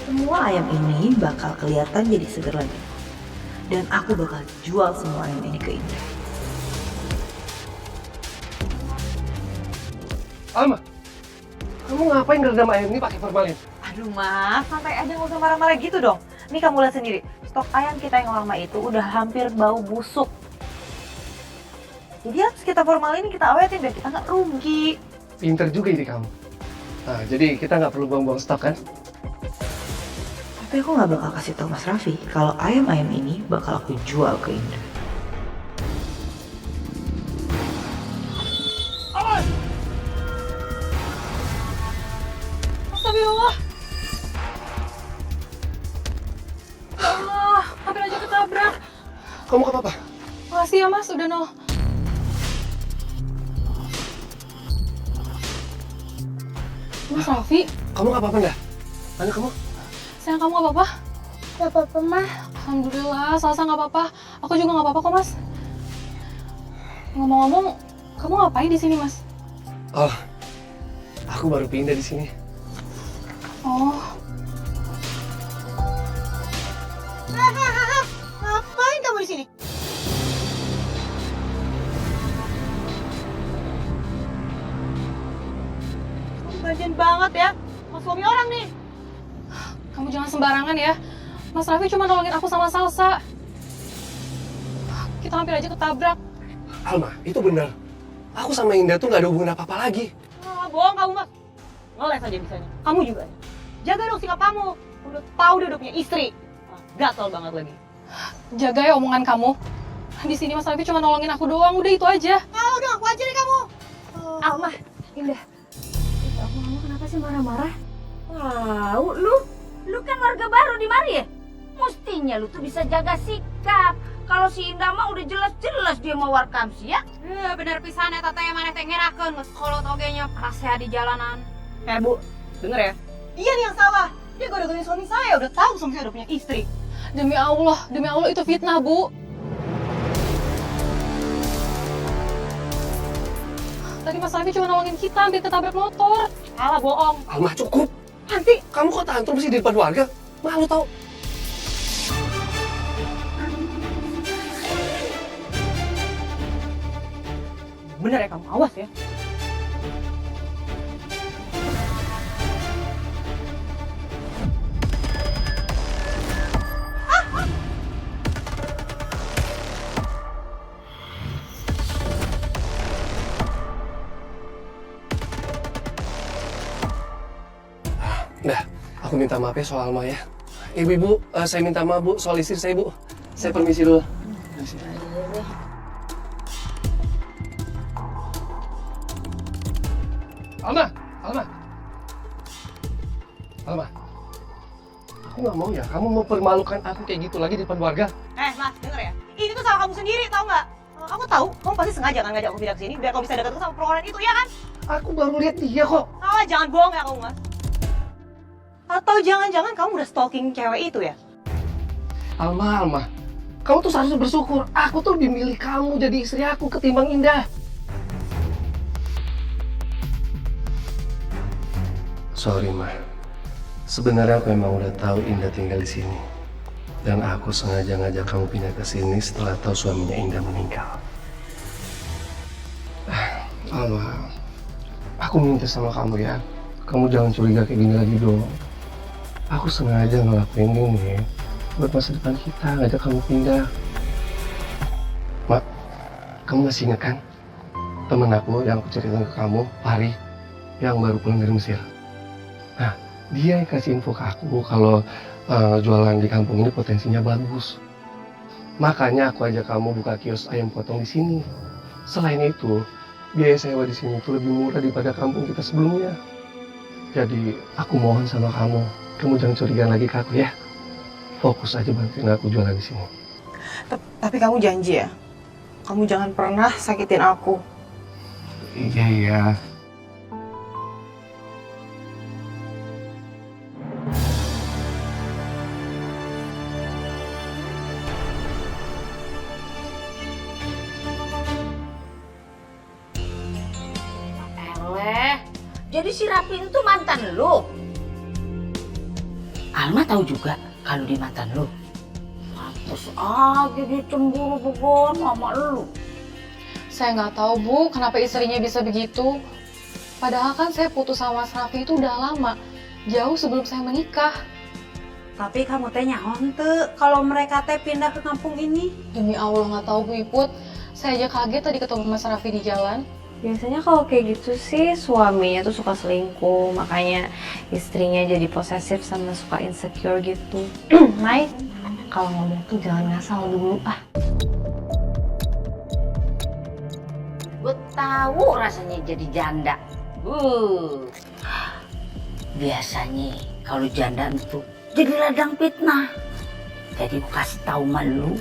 Semua ayam ini bakal kelihatan jadi seger lagi. Dan aku bakal jual semua ayam ini ke Indra. Alma, kamu ngapain ngeredam ayam ini pakai formalin? Aduh mas, santai aja nggak usah marah-marah gitu dong. Nih kamu lihat sendiri, stok ayam kita yang lama itu udah hampir bau busuk. Jadi harus kita formalin, kita awetin biar kita nggak rugi. Pinter juga ide kamu. Nah, jadi kita nggak perlu buang-buang stok kan? Tapi aku nggak bakal kasih tau Mas Raffi kalau ayam-ayam ini bakal aku jual ke Indra. Astagfirullah. Ya Allah, hampir aja ketabrak. Kamu gak apa-apa? Makasih ya mas, udah nol. Mas Raffi, Kamu gak apa-apa nggak? Mana kamu? sayang kamu gak apa-apa? Gak apa-apa, mah. Alhamdulillah, Salsa gak apa-apa. Aku juga gak apa-apa kok mas. Ngomong-ngomong, kamu ngapain di sini mas? Oh, aku baru pindah di sini. Oh, Ngapain kamu di sini? Kamu ganjen banget ya, mas suami orang nih. kamu jangan sembarangan ya. Mas Raffi cuma nolongin aku sama Salsa. Kita hampir aja ketabrak. Alma, itu benar. Aku sama Indah tuh nggak ada hubungan apa-apa lagi. Ah, bohong kamu mas. Ngeles aja bisanya. Kamu juga nih. Jaga dong sikap kamu. Udah tahu dia udah punya istri. Ah, gatel banget lagi. Jaga ya omongan kamu. Di sini Mas Raffi cuma nolongin aku doang, udah itu aja. Udah aku aja deh kamu. Alma, Indah. Kamu kenapa sih marah-marah? Tahu lu kan warga baru di mari ya? Mestinya lu tuh bisa jaga sikap. Kalau si Indah mah udah jelas-jelas dia mau warkam sih ya. Bener pisan eta teh maneh teh ngerakeun geus kolot ogenya prasea di jalanan. Bu, denger ya. Dia nih yang salah. Dia goda-godain suami saya. Udah tahu suami saya udah punya istri. Demi Allah itu fitnah, Bu. Tadi Mas Raffi cuma nolongin kita hampir ketabrak motor. Salah bohong. Alma, cukup. Nanti Kamu kok tantrum sih di depan warga? Malu tau. bener ya kamu. Awas ya. Nah, aku minta maaf ya soal Alma ya. Ibu-ibu, saya minta maaf Bu soal istri saya Bu. Saya permisi dulu. Alma, Alma. Alma. Aku nggak mau ya, kamu mempermalukan aku kayak gitu lagi di depan warga. Mas, denger ya. Ini tuh salah kamu sendiri, tau nggak? Aku tahu, kamu pasti sengaja kan ngajak aku pindah ke sini biar kamu bisa dekat sama perempuan itu, ya kan? Aku baru lihat dia kok. Jangan bohong ya kamu, Mas. Atau jangan-jangan kamu udah stalking cewek itu ya? Alma, Alma. Kamu tuh seharusnya bersyukur. Aku tuh lebih milih kamu jadi istri aku ketimbang Indah. Sorry, Ma. Sebenarnya aku memang udah tahu Indah tinggal di sini. Dan aku sengaja ngajak kamu pindah ke sini setelah tahu suaminya Indah meninggal. Alma, aku minta sama kamu ya. Kamu jangan curiga kayak gini lagi dong. Aku sengaja ngelakuin ini buat masa depan kita, ngajak kamu pindah. Mak, kamu masih ingat kan? Temen aku yang aku ceritain ke kamu, Pari, yang baru pulang dari Mesir. Nah, dia yang kasih info ke aku kalau jualan di kampung ini potensinya bagus. Makanya aku ajak kamu buka kios ayam potong di sini. Selain itu, biaya sewa di sini tuh lebih murah daripada kampung kita sebelumnya. Jadi, aku mohon sama kamu jangan curiga lagi ke aku ya. Fokus aja bantuin aku jualan di sini. Tapi kamu janji ya, kamu jangan pernah sakitin aku. Iya, iya. Eleh, jadi si Raffi itu mantan lu? Alma tahu juga kalau dia mantan lu. Terus aja dia cemburu begon sama lu. Saya nggak tahu Bu, kenapa istrinya bisa begitu. Padahal kan saya putus sama Mas Raffi itu udah lama, jauh sebelum saya menikah. Tapi kamu teh nyaon teu kalau mereka teh pindah ke kampung ini? Demi Allah nggak tahu Bu Iput, saya aja kaget tadi ketemu Mas Raffi di jalan. Biasanya kalau kayak gitu sih suaminya tuh suka selingkuh, makanya istrinya jadi posesif sama suka insecure gitu. Mai, kalau ngomong tuh jangan ngasal dulu ah. Gue tahu rasanya jadi janda. Biasanya kalau janda itu jadi ladang fitnah. Jadi gue kasih tahu sama lu,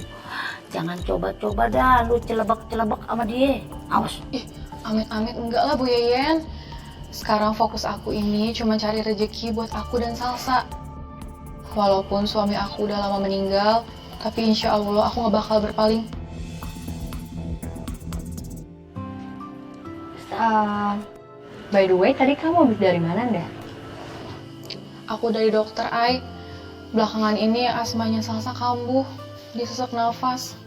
jangan coba-coba dah lu celebak-celebak sama dia. Awas. Amit-amit enggak lah Bu Yeyen. Sekarang fokus aku ini cuma cari rezeki buat aku dan Salsa. Walaupun suami aku udah lama meninggal, tapi insya Allah aku gak bakal berpaling. By the way, tadi kamu habis dari mana dah? Aku dari dokter Ai. Belakangan ini asmanya Salsa kambuh, dia sesak nafas.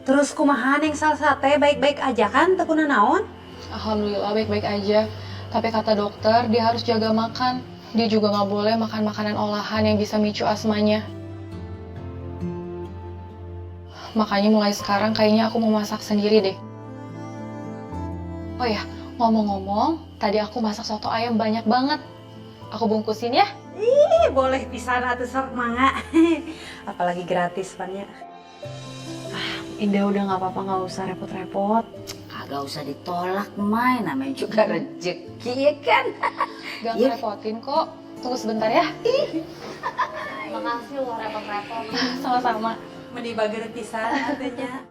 Terus kumaha yang Salsa teh baik-baik aja kan teu naon? Alhamdulillah baik-baik aja. Tapi kata dokter dia harus jaga makan. Dia juga nggak boleh makan makanan olahan yang bisa micu asmanya. Makanya mulai sekarang kayaknya aku mau masak sendiri deh. Oh ya, ngomong-ngomong, tadi aku masak soto ayam banyak banget. Aku bungkusin ya. Boleh pisan atuh sok mangga. Apalagi gratis pannya. Indah udah nggak apa-apa, nggak usah repot-repot. Kagak usah ditolak, Mai, namanya juga rezeki ya kan. Gak ngerepotin kok. Tunggu sebentar ya. Makasih lu repot-repot. Sama-sama. Meni bager pisan atunya.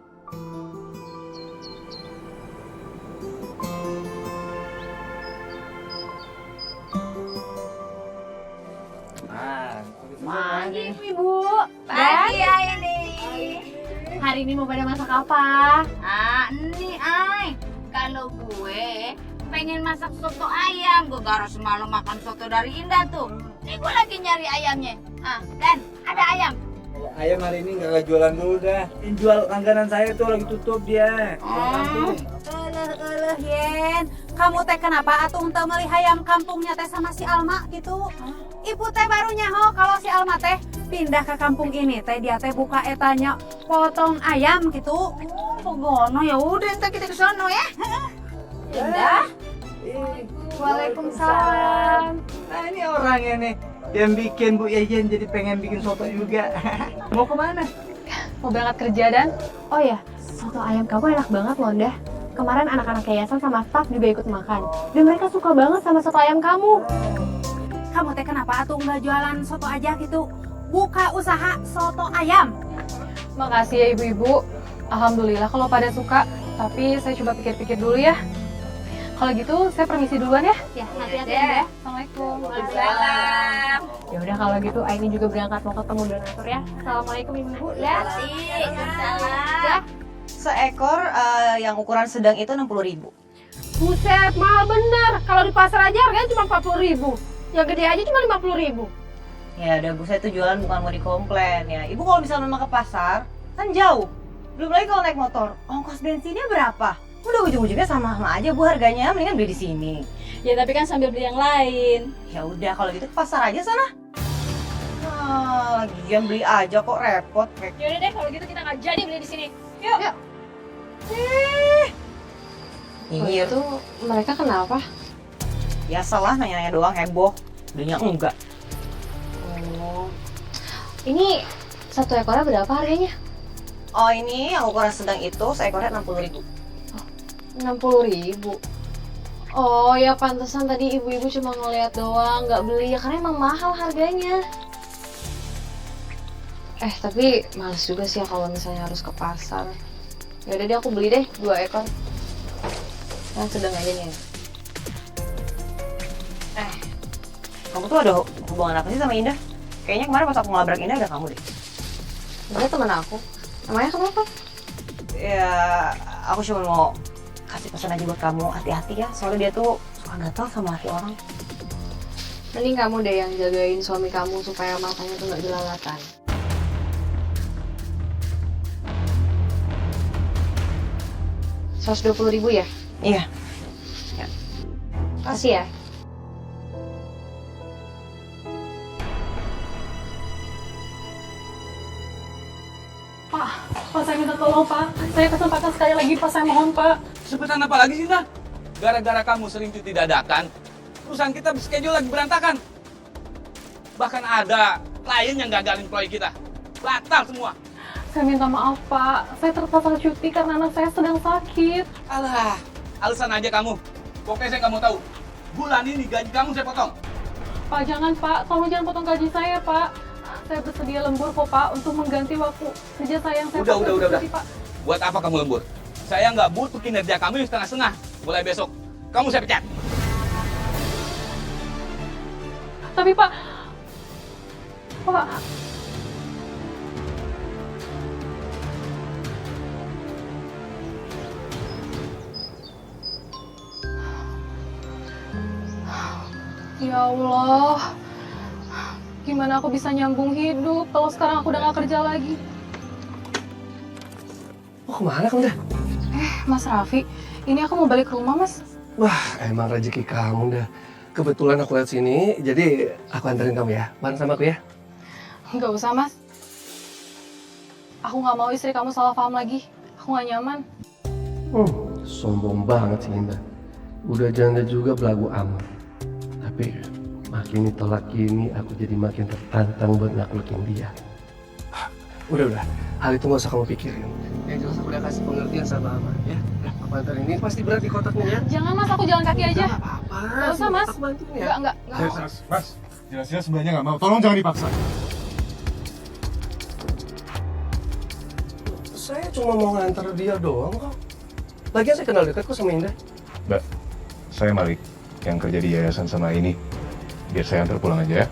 Pagi Ibu. Pagi Ai nih. Hari ini mau pada masak apa? Ini Ai. Kalau gue pengen masak soto ayam, gue baru semalam makan soto dari Indah tuh. Nih gue lagi nyari ayamnya. Dan ada ayam. Kalau ayam hari ini nggak jualan dulu dah. Yang jual langganan saya tuh lagi tutup dia. Yen, kamu teh kenapa atuh teu meuli hayam kampungnya teh sama si Alma gitu? Ibu teh baru nyaho kalau si Alma teh pindah ke kampung ini teh dia teh buka etanya potong ayam gitu. Pogono ya udah entar kita ke sono ya. Indah. Waalaikumsalam. Nah ini orangnya nih yang bikin Bu Yeyen jadi pengen bikin soto juga. Mau kemana? Mau berangkat kerja dan? Oh ya, soto ayam kamu enak banget loh, Dah. Kemarin anak-anak yayasan sama staff juga ikut makan. Dan mereka suka banget sama soto ayam kamu. Kamu teh kenapa atuh nggak jualan soto aja gitu? Buka usaha soto ayam. Makasih ya ibu-ibu. Alhamdulillah kalau pada suka. Tapi saya coba pikir-pikir dulu ya. Kalau gitu saya permisi duluan ya. Ya, hati-hati ya. Assalamualaikum. Salam. Ya udah kalau gitu Aini juga berangkat mau ketemu donatur ya. Assalamualaikum Ibu. Ya. Salam. Seekor yang ukuran sedang itu 60.000. Buset, mahal bener. Kalau di pasar aja harganya cuma 40.000. Yang gede aja cuma 50.000. Ya udah Bu, saya tuh jualan bukan mau dikomplain ya. Ibu kalau misalnya memang ke pasar, kan jauh. Belum lagi kalau naik motor, ongkos bensinnya berapa? Udah ujung-ujungnya sama aja Bu harganya, mendingan beli di sini. Ya tapi kan sambil beli yang lain. Ya udah kalau gitu ke pasar aja sana. Nah, lagian beli aja kok repot. Yaudah deh kalau gitu kita nggak jadi beli di sini. Yuk. Nyinyir tuh Mereka kenapa? biasalah nanya-nanya doang heboh. Belinya enggak. Oh. Ini satu ekornya berapa harganya? Oh ini yang ukuran sedang itu seekornya 60.000. 60.000. Oh ya pantesan tadi ibu-ibu cuma ngeliat doang, nggak beli ya karena emang mahal harganya. Tapi males juga sih ya kalau misalnya harus ke pasar. Ya udah deh aku beli deh 2 ekor. Yang sedang aja nih. Kamu tuh ada hubungan apa sih sama Indah? Kayaknya kemarin pas aku ngelabrak Indah ada kamu deh. Dia teman aku. Emangnya kenapa? Ya aku cuma mau kasih pesan aja buat kamu, hati-hati ya. Soalnya dia tuh suka gatal sama hati orang. Mending kamu deh yang jagain suami kamu supaya matanya tuh nggak jelalatan. $120.000 ya? Iya. Kasih ya. Pak, saya minta tolong, Pak. Saya kesempatan sekali lagi, Pak. Saya mohon, Pak. Kesempatan apa lagi sih, Nah? Gara-gara kamu sering cuti dadakan, perusahaan kita schedule lagi berantakan. Bahkan ada klien yang gagalin proyek kita. Batal semua. Saya minta maaf, Pak. Saya terpaksa cuti karena anak saya sedang sakit. Alah, alasan aja kamu. Pokoknya saya nggak mau tahu. Bulan ini gaji kamu saya potong. Pak, jangan, Pak. Tolong jangan potong gaji saya, Pak. Saya bersedia lembur kok, Pak, untuk mengganti waktu kerja saya yang saya Udah. cuti, Pak. Buat apa kamu lembur? Saya nggak butuh kinerja kamu yang setengah-setengah. Mulai besok, kamu saya pecat. Tapi, Pak. Ya Allah, gimana aku bisa nyambung hidup kalau sekarang aku udah gak kerja lagi? Mau kemana kamu dah? Mas Raffi, ini aku mau balik ke rumah, Mas. Wah, emang rezeki kamu dah. Kebetulan aku lihat sini, jadi aku anterin kamu ya. Bareng sama aku ya. Nggak usah, Mas. Aku nggak mau istri kamu salah paham lagi. Aku nggak nyaman. Sombong banget sih Indah. Udah janda juga belagu amat. Tapi makin ditolak gini, aku jadi makin tertantang buat naklukin dia. Udah, hal itu nggak usah kamu pikirin. Yang jelas aku udah kasih pengertian sama Mama, ya. Aku anterin, ini pasti berat di kotaknya ya. Jangan, Mas, aku jalan kaki aja. Gak apa-apa. Nggak usah, Mas. Aku bantuin ya. Nggak. Mas, jelas-jelas sebenarnya nggak mau. Tolong jangan dipaksa. Saya cuma mau nganter dia doang kok. Lagian saya kenal dekat kok sama Indah. Mbak, saya Malik yang kerja di yayasan sama ini. Biar saya antar pulang aja ya.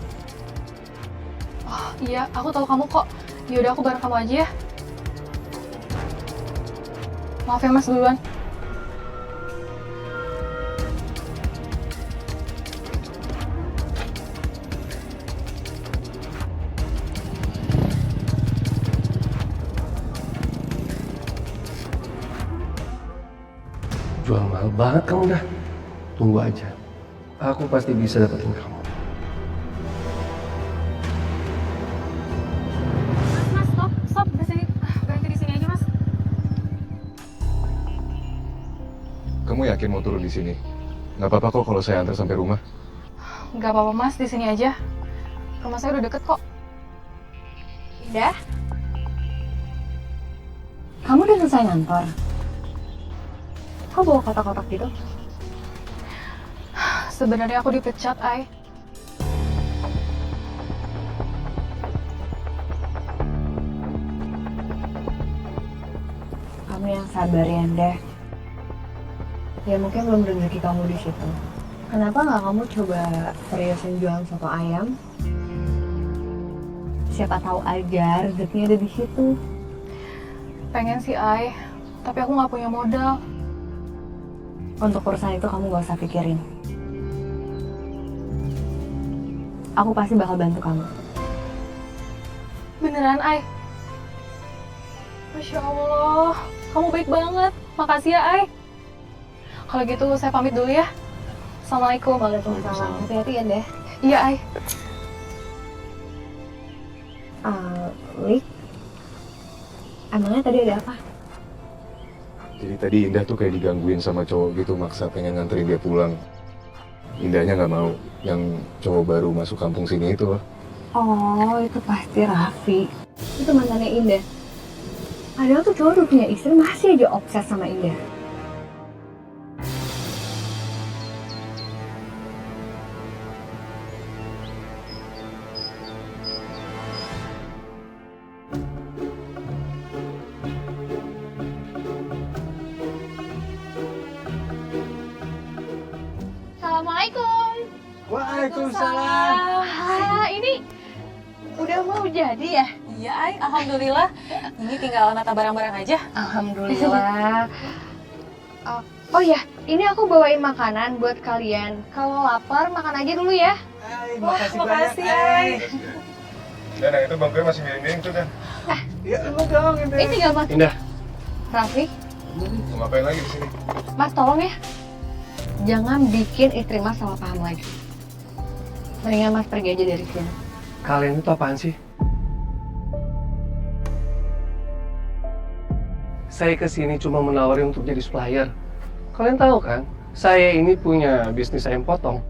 Oh, iya, aku tahu kamu kok. Yaudah, aku bareng kamu aja ya. Maaf ya, Mas, duluan. Jual mahal banget kamu dah. Tunggu aja. Aku pasti bisa dapetin kamu. Mas, stop. Berhenti di sini aja, Mas. Kamu yakin mau turun di sini? Nggak apa-apa kok kalau saya antar sampai rumah. Nggak apa-apa, Mas, di sini aja. Rumah saya udah deket kok. Indah? Kamu udah selesai ngantor? Kok bawa kotak-kotak gitu? Sebenarnya aku dipecat, Ai. Kamu yang sabar ya, Indah. Ya mungkin belum rezeki kamu di situ. Kenapa nggak kamu coba seriusin jualan soto ayam? Siapa tahu aja rezekinya ada di situ. Pengen sih, Ai. Tapi aku nggak punya modal. Untuk urusan itu kamu gak usah pikirin. Aku pasti bakal bantu kamu. Beneran, Ai? Masya Allah, kamu baik banget. Makasih ya, Ai. Kalau gitu saya pamit dulu ya. Assalamualaikum. Waalaikumsalam. Hati-hati ya, Deh. Iya, Ai. Lik, emangnya tadi ada apa? Jadi tadi Indah tuh kayak digangguin sama cowok gitu, maksa pengen nganterin dia pulang. Indahnya nggak mau, yang cowok baru masuk kampung sini itu loh. Oh, itu pasti Raffi. Itu mantannya Indah. Padahal tuh cowok udah punya istri, masih aja obses sama Indah. Assalamualaikum. Waalaikumsalam. Ini udah mau jadi ya? Iya, Ai. Alhamdulillah. Ini tinggal nata barang-barang aja. Alhamdulillah. Oh ya, ini aku bawain makanan buat kalian. Kalau lapar makan aja dulu ya. makasih banyak. makasih, Ay. Dan yang itu bangkunya masih miring-miring tuh, Dan. Ya lu dong ini. Ini tinggal Mas Indah, Raffi. Mau ngapain lagi di sini? Mas tolong ya, jangan bikin istri Mas salah paham lagi. Mendingan Mas pergi aja dari sini. kalian itu apaan sih? Saya kesini cuma menawari untuk jadi supplier. Kalian tahu kan, saya ini punya bisnis ayam potong.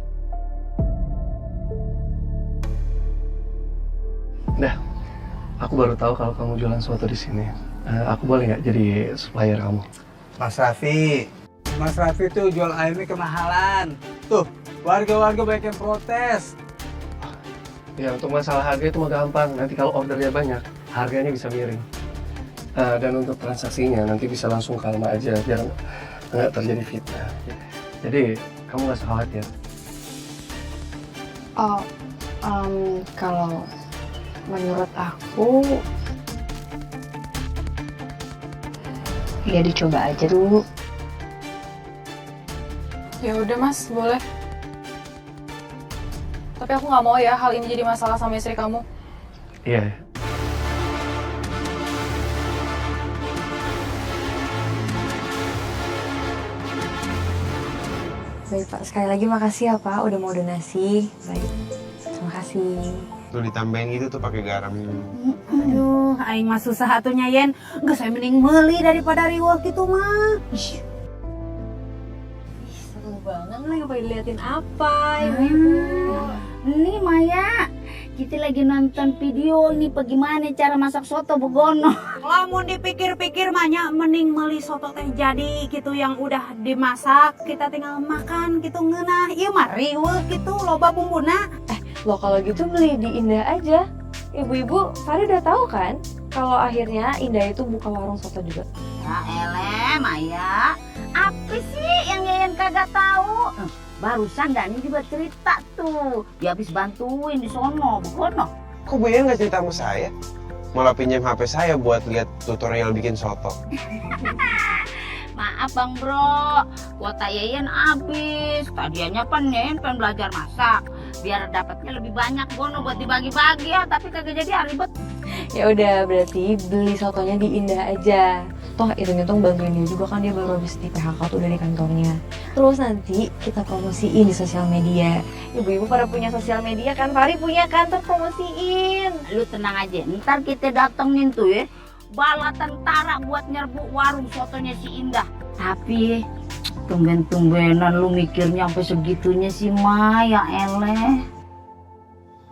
Dah, aku baru tahu kalau kamu jualan sesuatu di sini. Aku boleh nggak jadi supplier kamu? Mas Raffi tuh jual ayamnya kemahalan. Tuh, warga-warga banyak yang protes. Ya untuk masalah harga itu mah gampang. Nanti kalau ordernya banyak, harganya bisa miring. Dan untuk transaksinya nanti bisa langsung kalma aja biar nggak terjadi fitnah. Jadi kamu nggak usah khawatir. Oh, kalau menurut aku, ya dicoba aja dulu. Ya udah Mas, boleh. Tapi aku nggak mau ya hal ini jadi masalah sama istri kamu. Iya. Baik Pak, sekali lagi makasih ya Pak udah mau donasi. Baik, terima kasih. Tuh ditambahin gitu tuh pakai garam. Aduh, aing mah susah atunya Yen. Enggak saya mending meuli daripada reward gitu mah. Seru banget nih, ngapain diliatin apa ibu-ibu? Ini Maya, kita lagi nonton video ini bagaimana cara masak soto begono. Lamun dipikir-pikir mahnya mending meuli soto teh jadi gitu yang udah dimasak, kita tinggal makan gitu ngeunah. Ieu mah reward gitu loba bumbuna. Loh kalau gitu beli di Indah aja. Ibu-ibu, Fari udah tahu kan kalau akhirnya Indah itu buka warung soto juga. Ya eleh Maya, apa sih yang Yayan kagak tahu? Barusan Dani juga cerita tuh, dia habis bantuin di sono begono. Kok Bu Yen nggak cerita sama saya? Malah pinjam HP saya buat lihat tutorial bikin soto. Maaf Bang Bro, kuota Yayan habis. Tadiannya kan Yayan pengen belajar masak, biar dapatnya lebih banyak bono buat dibagi-bagi ya, tapi kagak jadi ribet. Ya udah, berarti beli sotonya di Indah aja. Toh hitung-hitung bantuin dia juga kan, dia baru habis di PHK tuh dari kantornya. Terus nanti kita promosiin di sosial media. Ibu-ibu pada punya sosial media kan, Fari punya kan, promosiin. Lu tenang aja, ntar kita datengin tuh ya bala tentara buat nyerbu warung sotonya si Indah. Tapi tumben-tumbenan lu mikirnya sampai segitunya sih Maya eleh.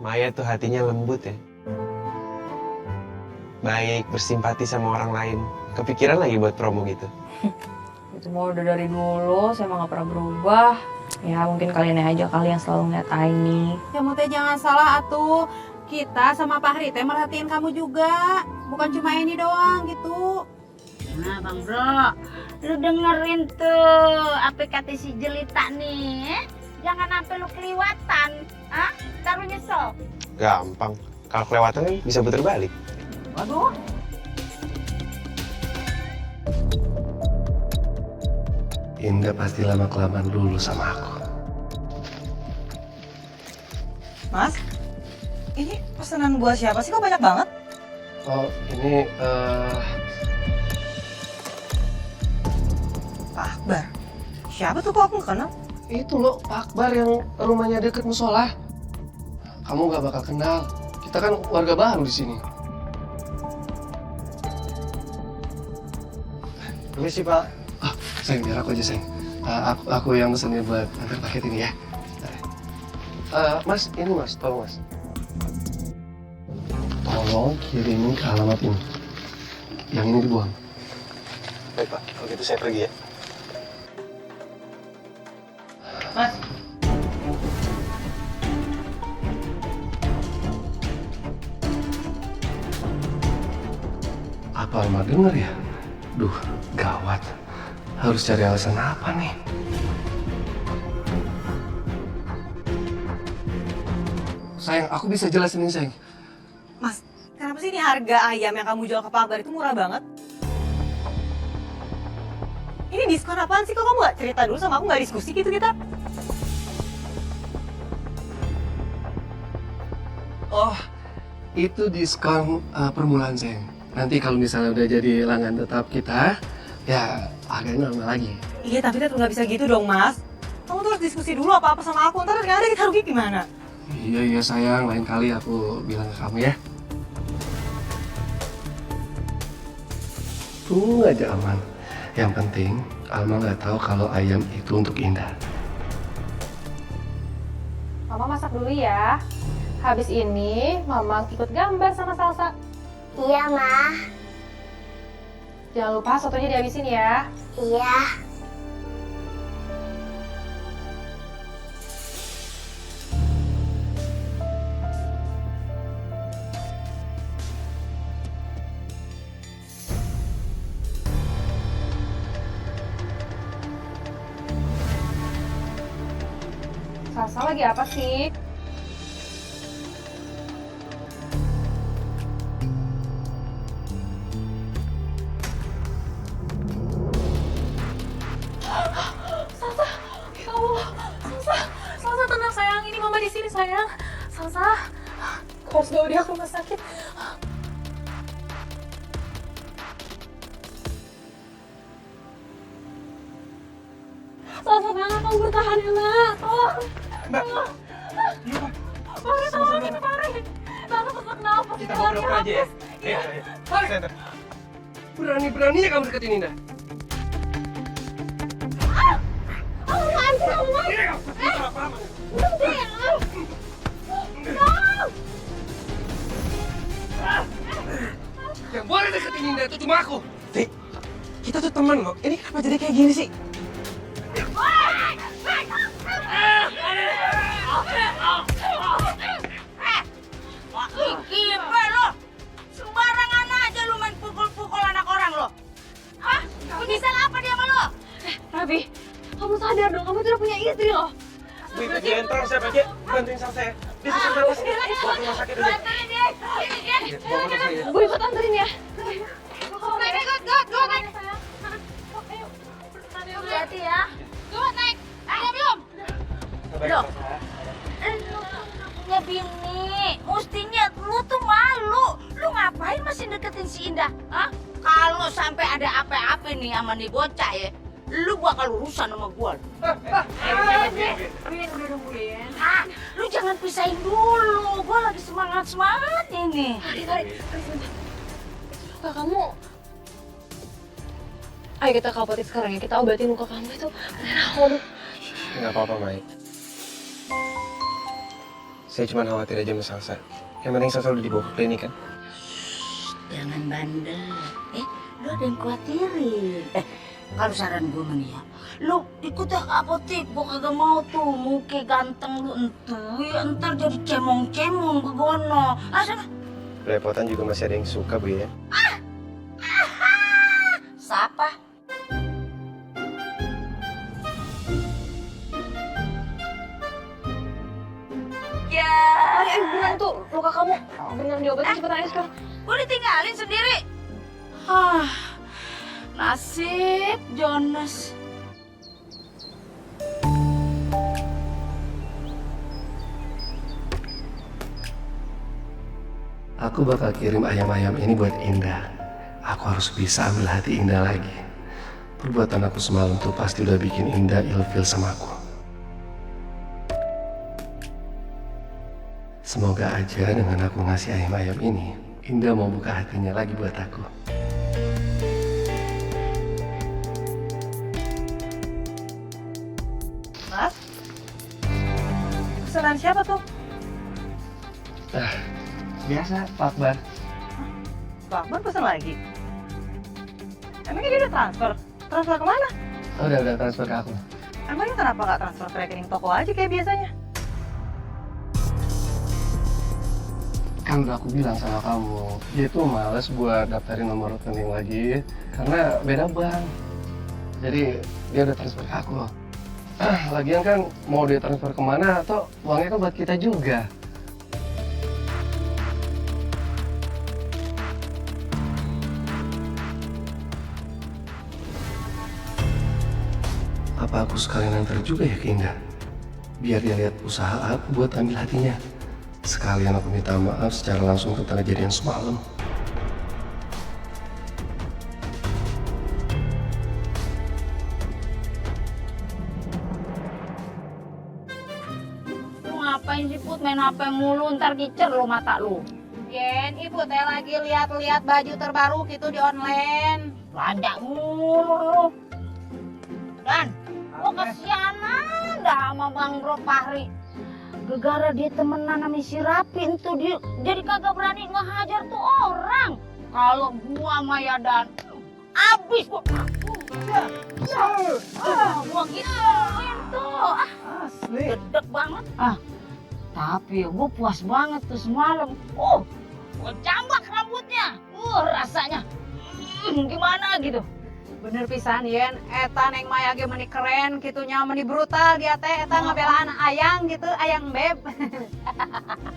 Maya tuh hatinya lembut ya. Baik, bersimpati sama orang lain. Kepikiran lagi buat promo gitu. Itu mau udah dari dulu, saya mah gak pernah berubah. Ya mungkin kalian aja kali yang selalu ngeliat Aini. Kamu teh jangan salah atuh. Kita sama Pak Hri teh merhatiin kamu juga. Bukan cuma ini doang gitu. Nah Bang Bro, lu dengerin tuh apa kata si Jelita nih. Jangan sampai lu keliwatan. Ah, ntar lu nyesel. Gampang. Kalau kelewatan kan bisa putar balik. Waduh. Indah pasti lama-kelamaan dulu sama aku. Mas, ini pesanan buat siapa sih? Kok banyak banget? Oh, ini Pak Akbar. Siapa tuh, kok aku nggak kenal? itu loh Pak Akbar yang rumahnya deket musola. Kamu gak bakal kenal. Kita kan warga baru di sini. Permisi Pak. Ah, sayang, biar aku aja sayang. Aku yang mesennya buat antar paket ini ya. Mas, ini mas, tolong mas. Tolong kirimin ke alamat ini. Yang ini dibuang. Baik Pak, kalau gitu saya pergi ya. Mas. Apa Alma denger ya? Duh, gawat. Harus cari alasan apa nih? Sayang, aku bisa jelasin ini sayang. Mas, kenapa sih ini harga ayam yang kamu jual ke Pak Akbar itu murah banget? Ini diskon apaan sih? Kok kamu gak cerita dulu sama aku, gak diskusi gitu kita? Oh, itu diskon permulaan sayang. Nanti kalau misalnya udah jadi langganan tetap kita, ya harganya normal lagi. Iya, tapi tetap nggak bisa gitu dong, Mas. Kamu tuh harus diskusi dulu apa-apa sama aku, ntar nggak ada kita rugi gimana? Iya sayang, lain kali aku bilang ke kamu ya. Tunggu aja aman. Yang penting Alma nggak tahu kalau ayam itu untuk Indah. Mama masak dulu ya. Habis ini, Mama ikut gambar sama Salsa. Iya, Ma. Jangan lupa sotonya dihabisin ya. Iya. Salsa lagi apa sih? Salsa, ya Allah, Salsa tenang sayang, ini Mama di sini sayang. Salsa, kau harus bawa dia ke rumah sakit. Salsa, jangan kamu bertahan ya, Nak. Tolong. Mbak. Mari tolong ini, mari. Salsa sesak nafas. Kita bawa dokter aja ya. Iya. Mari. Berani-beraninya kamu deketin Indah. Apaan sih kamu, Mas? Berhenti ya. Yang boleh deketin Indah itu cuma aku. Dik, kita tuh teman loh. Ini kenapa jadi kayak gini sih? Kipe lo, sembarangan aja lu main pukul-pukul anak orang lo. Hah? Bisa apa dia sama lo? Rabi, kamu sadar dong, kamu sudah punya istri loh. Bu, itu dia entar siapa aja? Bantuin Salsa ya. Dia susah nafas. Bawa ke rumah sakit dulu. Bantuin dia. Iya, bawa ke rumah sakit. Bu, ikut anterin ya. Hati-hati ya. Tuh, naik. Ayo belum? Loh. Lu punya bini, mestinya lu tuh malu. Lu ngapain masih deketin si Indah? Hah? Kalau sampai ada apa-apa nih sama nih bocah ya, lu bakal urusan sama gua. Win, udah nungguin. Ah, lu jangan pisahin dulu. Gua lagi semangat ini. Tarik sebentar. Kak, kamu... Ayo kita ke apotek sekarang ya, kita obatin luka kamu itu. Beneran, Nggak apa-apa, Mai. Saya cuma khawatir aja sama Salsa. Yang penting Salsa udah dibawa ke klinik kan? Jangan bandel. Lu ada yang khawatirin. Kalau saran gue nih ya, lu ikut ke apotek. Gue kagak mau tuh muka ganteng lu ntar jadi cemong-cemong begono. Sana. Belepotan juga masih ada yang suka, Bu ya. Siapa? Ya. Ayo, beneran tuh luka kamu. Beneran diobatin cepetan aja sekarang. Gue ditinggalin sendiri. Nasib Jonas. Aku bakal kirim ayam-ayam ini buat Indah. Aku harus bisa ambil hati Indah lagi. Perbuatan aku semalam tuh pasti udah bikin Indah ilfil sama aku. Semoga aja dengan aku ngasih ayam-ayam ini, Indah mau buka hatinya lagi buat aku. Mas? Pesanan siapa tuh? Biasa, Pak Akbar. Pak Akbar pesan lagi? Emangnya dia udah transfer? Transfer kemana? Udah transfer ke aku. Emangnya kenapa nggak transfer ke rekening toko aja kayak biasanya? Kan udah aku bilang sama kamu, dia tuh males buat daftarin nomor rekening lagi karena beda bank. Jadi dia udah transfer ke aku. Lagian kan mau dia transfer kemana atau uangnya kan buat kita juga. Apa aku sekalian antar juga ya ke Indah? Biar dia lihat usaha aku buat ambil hatinya. Sekalian aku minta maaf secara langsung tentang kejadian semalam. Lu ngapain sih Put main HP mulu, ntar kicer lu mata lu. Yen, ibu teh lagi lihat-lihat baju terbaru gitu di online. Belanja mulu lu. Dan, gua kesianan dah sama Bang Bro Fahri. Gegara dia temenan sama si Rapi itu dia jadi kagak berani ngehajar tuh orang. Kalau gua Maya dan abis gua. Gua gituin tuh. Asli. Gedek banget. Tapi gua puas banget tuh semalam. Gua jambak rambutnya. Rasanya gimana gitu. Bener pisan Yen, eta Neng Maya ge meni keren kitunya meni brutal dia teh eta ngabelaan ayang gitu, ayang beb.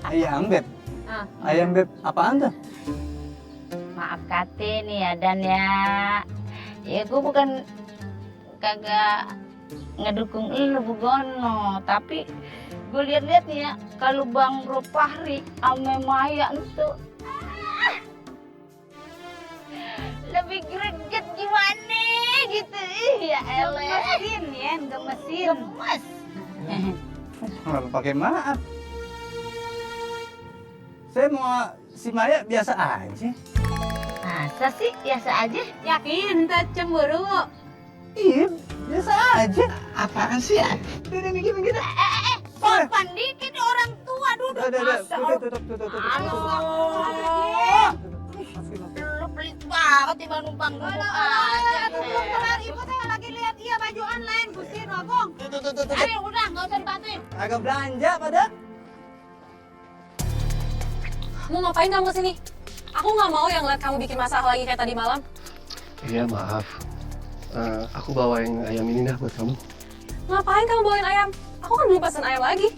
Ayam beb. Ah. Ayam beb apaan tuh? Maaf kate nih ya Dan ya. Ya gua bukan kagak ngedukung lu Bugono, tapi gue lihat-lihat nih ya kalau Bang Bro Fahri ame Maya itu lebih greget gimana gitu. Ya elah. Gemesin Yen, gemesin. Gemes. Kenapa pakai maaf? Saya mau si Maya biasa aja. Masa sih biasa aja? Yakin teh cemburu? Iya, biasa aja. Apaan sih ya? Udah mikir-mikir. Sopan dikit orang tua duduk. Masa Tutup. lu pelit banget tiba numpang dulu aja. Ibu teh lagi lihat iya baju online, Gusti Nogong. Ayo udah nggak usah dibantuin. Agak belanja pada. Kamu ngapain kamu kesini? Aku nggak mau yang lihat kamu bikin masalah lagi kayak tadi malam. Iya maaf. Aku bawain ayam ini dah buat kamu. Ngapain kamu bawain ayam? Aku kan belum pesen ayam lagi.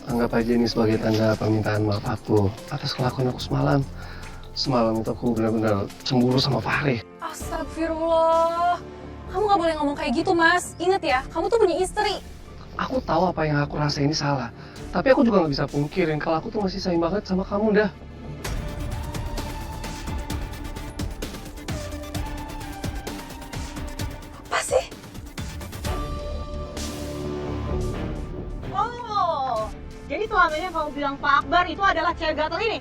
Anggap aja ini sebagai tanda permintaan maaf aku atas kelakuan aku semalam. Semalam itu aku benar-benar cemburu sama Fahri. Astagfirullah. Kamu nggak boleh ngomong kayak gitu, Mas. Ingat ya, kamu tuh punya istri. Aku tahu apa yang aku rasa ini salah. Tapi aku juga nggak bisa pungkirin kalau aku tuh masih sayang banget sama kamu dah. Apa sih? Oh, jadi selama ini kamu bilang Pak Akbar itu adalah cewek gatel ini?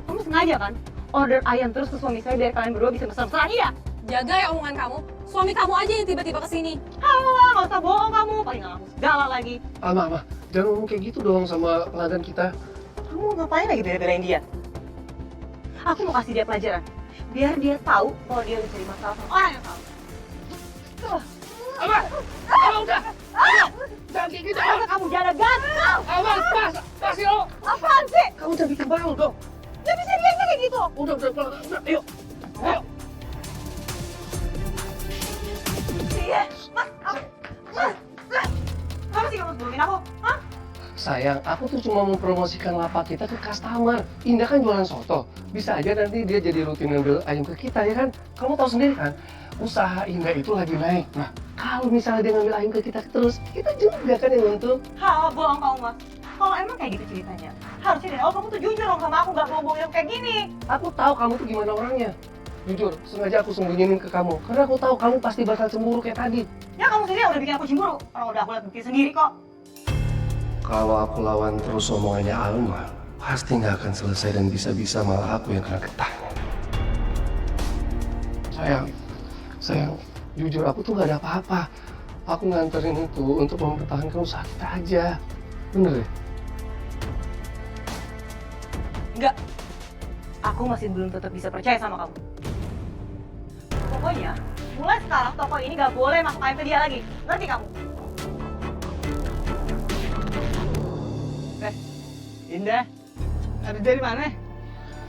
Kamu sengaja kan order ayam terus ke suami saya biar kalian berdua bisa mesra-mesraan, iya? Jaga ya omongan kamu. Suami kamu aja yang tiba-tiba kesini. Alah, nggak usah bohong kamu, paling nggak ngaku segala lagi. Mama, jangan ngomong kayak gitu dong sama pelanggan kita. Kamu ngapain lagi bela-belain dia? Aku mau kasih dia pelajaran, biar dia tahu kalau dia bisa masalah sama orang yang salah. Udah! Jangan kayak gitu! Masa kamu jaga gagal? Pasti lo! Apaan sih? Kamu jangan bikin baru dong! Gak bisa diamnya kayak gitu. Udah, ayo! Ayo! Iya, Mas, kamu sih kamu sebelumnya aku? Hah? Sayang, aku tuh cuma mempromosikan lapak kita ke customer. Indah kan jualan soto. Bisa aja nanti dia jadi rutin ngambil ayam ke kita, ya kan? Kamu tahu sendiri kan, usaha Indah itu lagi naik. Nah, kalau misalnya dia ngambil ayam ke kita terus, kita juga kan yang untung. Bohong kamu, Mas. Kalau emang kayak gitu ceritanya, harusnya dari awal kamu tuh jujur dong sama aku, nggak bohong-bohong kayak gini. Aku tahu kamu tuh gimana orangnya. Jujur, sengaja aku sembunyiin ke kamu. Karena aku tahu kamu pasti bakal cemburu kayak tadi. Ya kamu sendiri yang udah bikin aku cemburu. Orang udah aku lihat bukti sendiri kok. Kalau aku lawan terus omongannya Alma, pasti nggak akan selesai dan bisa-bisa malah aku yang kena getahnya. Sayang, jujur aku tuh nggak ada apa-apa. Aku nganterin itu untuk mempertahankan usaha kita aja. Bener ya? Enggak. Aku masih belum tetap bisa percaya sama kamu. Pokoknya, mulai sekarang toko ini nggak boleh masuk ayam ke dia lagi. Ngerti kamu? Indah, ada dari mana?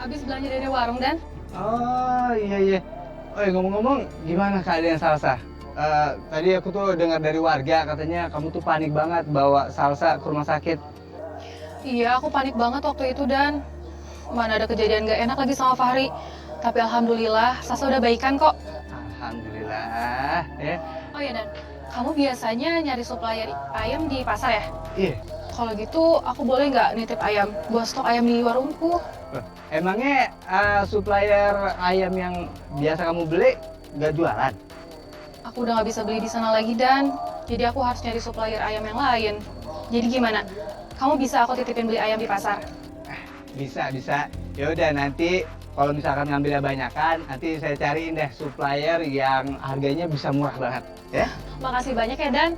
Habis belanja dari warung, Dan. Oh iya. Oh ya, ngomong-ngomong, gimana keadaan Salsa? Tadi aku tuh dengar dari warga katanya kamu tuh panik banget bawa Salsa ke rumah sakit. Iya, aku panik banget waktu itu, Dan. Mana ada kejadian gak enak lagi sama Fahri. Tapi alhamdulillah, Salsa udah baikan kok. Alhamdulillah ya. Oh iya, Dan. kamu biasanya nyari supplier ayam di pasar ya? Iya. Kalau gitu, aku boleh nggak nitip ayam buat stok ayam di warungku? Emangnya supplier ayam yang biasa kamu beli nggak jualan? Aku udah nggak bisa beli di sana lagi, Dan. Jadi aku harus nyari supplier ayam yang lain. Jadi gimana? Kamu bisa aku titipin beli ayam di pasar? Bisa. Ya udah nanti kalau misalkan ngambilnya banyakan, nanti saya cariin deh supplier yang harganya bisa murah banget, ya. Makasih banyak ya, Dan.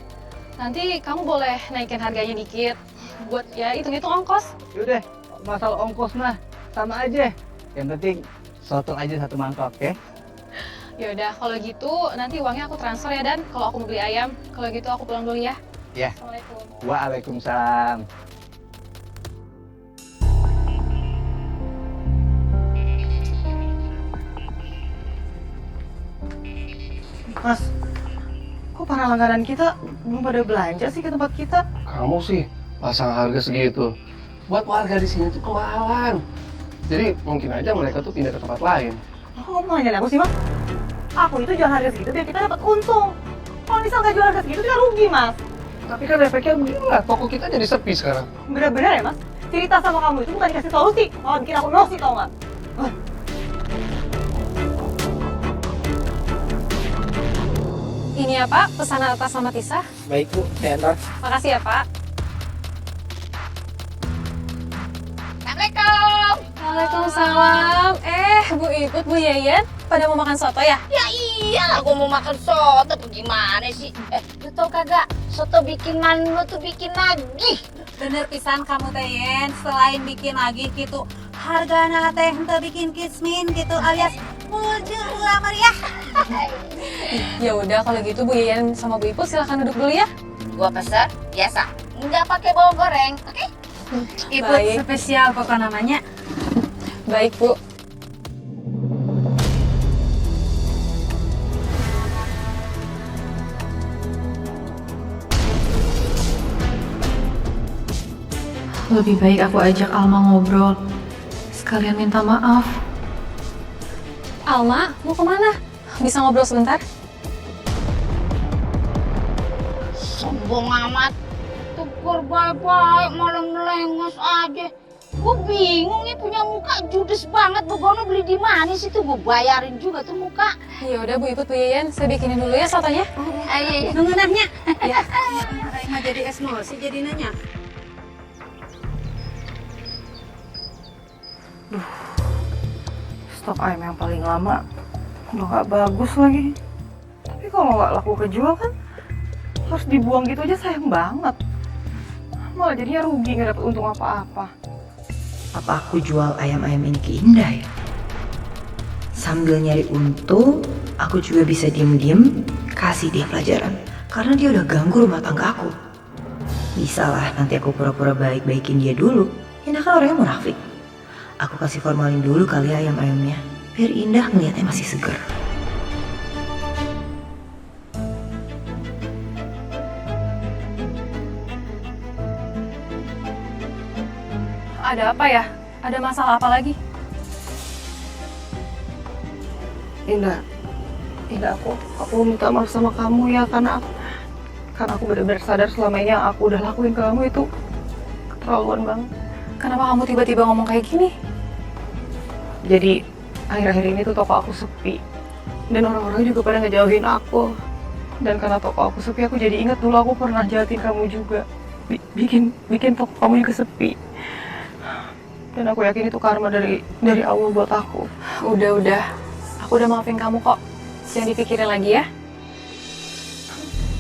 Nanti kamu boleh naikin harganya dikit. Buat ya hitung-hitung ongkos. Yaudah, masalah ongkos mah sama aja. Yang penting soto aja satu mangkok, ya. Ya udah, kalau gitu nanti uangnya aku transfer ya, Dan. Kalau aku mau beli ayam, kalau gitu aku pulang dulu ya. Ya. Assalamualaikum. Waalaikumsalam. Mas, kok para langganan kita belum pada belanja sih ke tempat kita? Kamu sih pasang harga segitu. Buat warga di sini tuh kemahalan. Jadi mungkin aja mereka tuh pindah ke tempat lain. Kok kamu nanyain aku sih, Mas? Aku itu jual harga segitu biar kita dapat untung. Kalau misal nggak jual harga segitu, kita rugi, Mas. Tapi kan efeknya begini, toko kita jadi sepi sekarang. Bener-bener ya, Mas? Cerita sama kamu itu bukan dikasih solusi, malah bikin aku emosi, tau nggak? Ini ya, Pak, pesanan atas nama Tisa. Baik Bu, diantar. Makasih ya, Pak. Assalamualaikum. Waalaikumsalam. Bu Iput, Bu Yeyen, pada mau makan soto ya? Ya iya, aku mau makan soto. Gimana sih? Lu tau kagak? Soto bikin lu tuh bikin lagi. Bener pisan kamu teh Yen, selain bikin lagi gitu, hargana teh henteu bikin kismin gitu alias mujur lamar ya. Ya udah, kalau gitu Bu Yeyen sama Bu Iput silahkan duduk dulu ya. Gua pesan biasa, nggak pakai bawang goreng, oke? Ikut Baik. spesial pokok namanya. Baik, Bu. Lebih baik aku ajak Alma ngobrol, sekalian minta maaf. Alma, mau kemana? Bisa ngobrol sebentar? Sombong amat. Tukur baik-baik malah ngelengos aja. Gue bingung ya, punya muka judes banget. Begono beli di mana sih tuh? Gue bayarin juga tuh muka. Ya udah Bu Iput, Bu Yeyen, saya bikinin dulu ya sotonya. Ayo. Nunggu nahnya. Ya. Mah jadi emosi jadi nanya. Stok ayam yang paling lama udah nggak bagus lagi. Tapi kalau nggak laku kejual kan harus dibuang gitu aja, sayang banget. Malah jadinya rugi, nggak dapet untung apa-apa. Apa aku jual ayam-ayam ini ke Indah ya? Sambil nyari untung, aku juga bisa diem-diem kasih dia pelajaran. Karena dia udah ganggu rumah tangga aku. Bisa lah nanti aku pura-pura baik-baikin dia dulu. Indah kan orangnya munafik. Aku kasih formalin dulu kali ya ayam-ayamnya, biar Indah ngeliatnya masih segar. Ada apa ya? Ada masalah apa lagi? Indah, aku minta maaf sama kamu ya, karena aku benar-benar sadar selama ini yang aku udah lakuin ke kamu itu keterlaluan banget. Kenapa kamu tiba-tiba ngomong kayak gini? Jadi akhir-akhir ini tuh toko aku sepi dan orang-orang juga pada ngejauhin aku. Dan karena toko aku sepi, aku jadi ingat dulu aku pernah jahatin kamu juga, bikin toko kamu juga sepi. Dan aku yakin itu karma dari Allah buat aku. Udah. Aku udah maafin kamu kok. Jangan dipikirin lagi ya.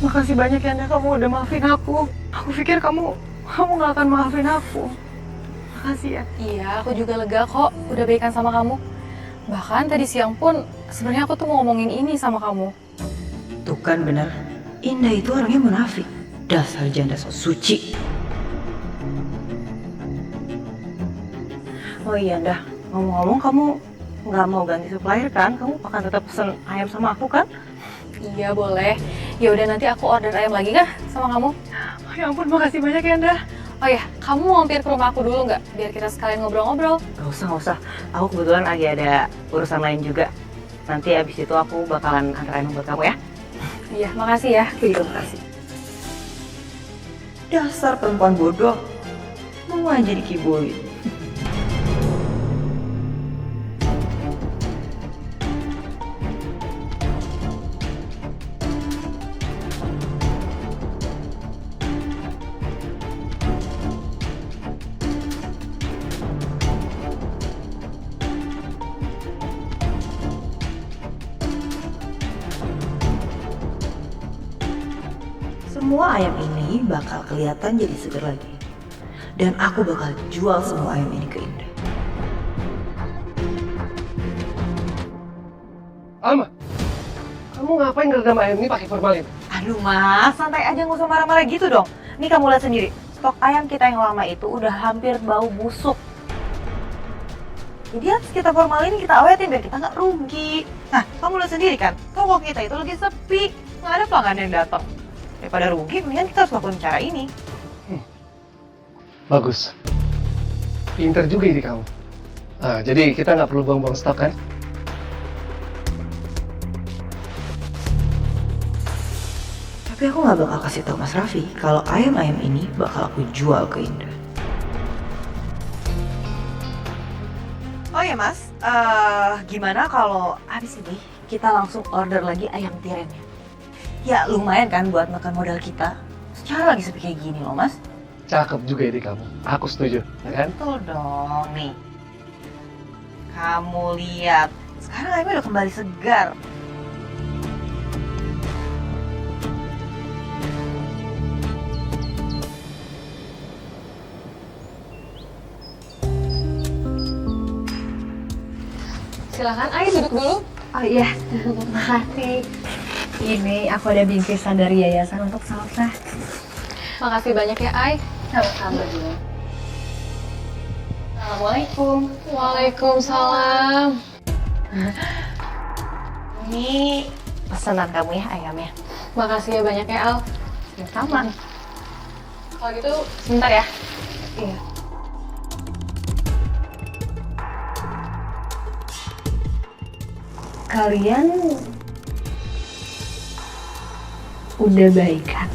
Makasih banyak ya, Anda, kamu udah maafin aku. Aku pikir kamu gak akan maafin aku. Makasih ya. Iya, aku juga lega kok udah baikan sama kamu. Bahkan tadi siang pun sebenarnya aku tuh mau ngomongin ini sama kamu. Tuh kan bener, Indah itu orangnya munafik. Dasar janda sok suci. Oh iya, Anda, ngomong-ngomong kamu nggak mau ganti supplier kan? Kamu akan tetap pesen ayam sama aku kan? Iya boleh. Ya udah nanti aku order ayam lagi kah sama kamu? Oh, ya ampun, makasih banyak ya, Anda. Oh ya, kamu mau mampir ke rumah aku dulu nggak? Biar kita sekalian ngobrol-ngobrol. Gak usah. Aku kebetulan lagi ada urusan lain juga. Nanti abis itu aku bakalan antar ayam buat kamu ya. Iya, makasih ya. Terima kasih. Dasar perempuan bodoh. Mau aja dikibulin. Semua ayam ini bakal kelihatan jadi seger lagi. Dan aku bakal jual semua ayam ini ke Indah. Alma, kamu ngapain ngeredam ayam ini pakai formalin? Aduh mas, santai aja nggak usah marah-marah gitu dong. Nih kamu lihat sendiri, stok ayam kita yang lama itu udah hampir bau busuk. Jadi harus kita formalin, kita awetin biar kita nggak rugi. Nah, kamu lihat sendiri kan, toko kita itu lagi sepi, nggak ada pelanggan yang datang. Daripada rugi, mendingan kita harus lakukan cara ini. Bagus. Pinter juga ide kamu. Nah, jadi kita nggak perlu buang-buang stok kan? Tapi aku nggak bakal kasih tahu Mas Raffi kalau ayam-ayam ini bakal aku jual ke Indah. Oh ya mas, gimana kalau habis ini kita langsung order lagi ayam tirennya? Ya lumayan kan buat makan modal kita. Secara lagi sepi kayak gini loh mas. Cakep juga ide kamu. Aku setuju, ya kan? Betul dong nih. Kamu lihat, sekarang ayamnya udah kembali segar. Silakan, Ai duduk dulu. Oh iya, makasih. Ini aku ada bingkisan dari yayasan untuk Salsa. Makasih banyak ya, Ai. Sama-sama juga. Assalamualaikum. Waalaikumsalam. Ini pesanan kamu ya ayamnya. Makasih ya banyak ya, Al. Sama. Kalau gitu, sebentar ya. Iya. Kalian udah baikan?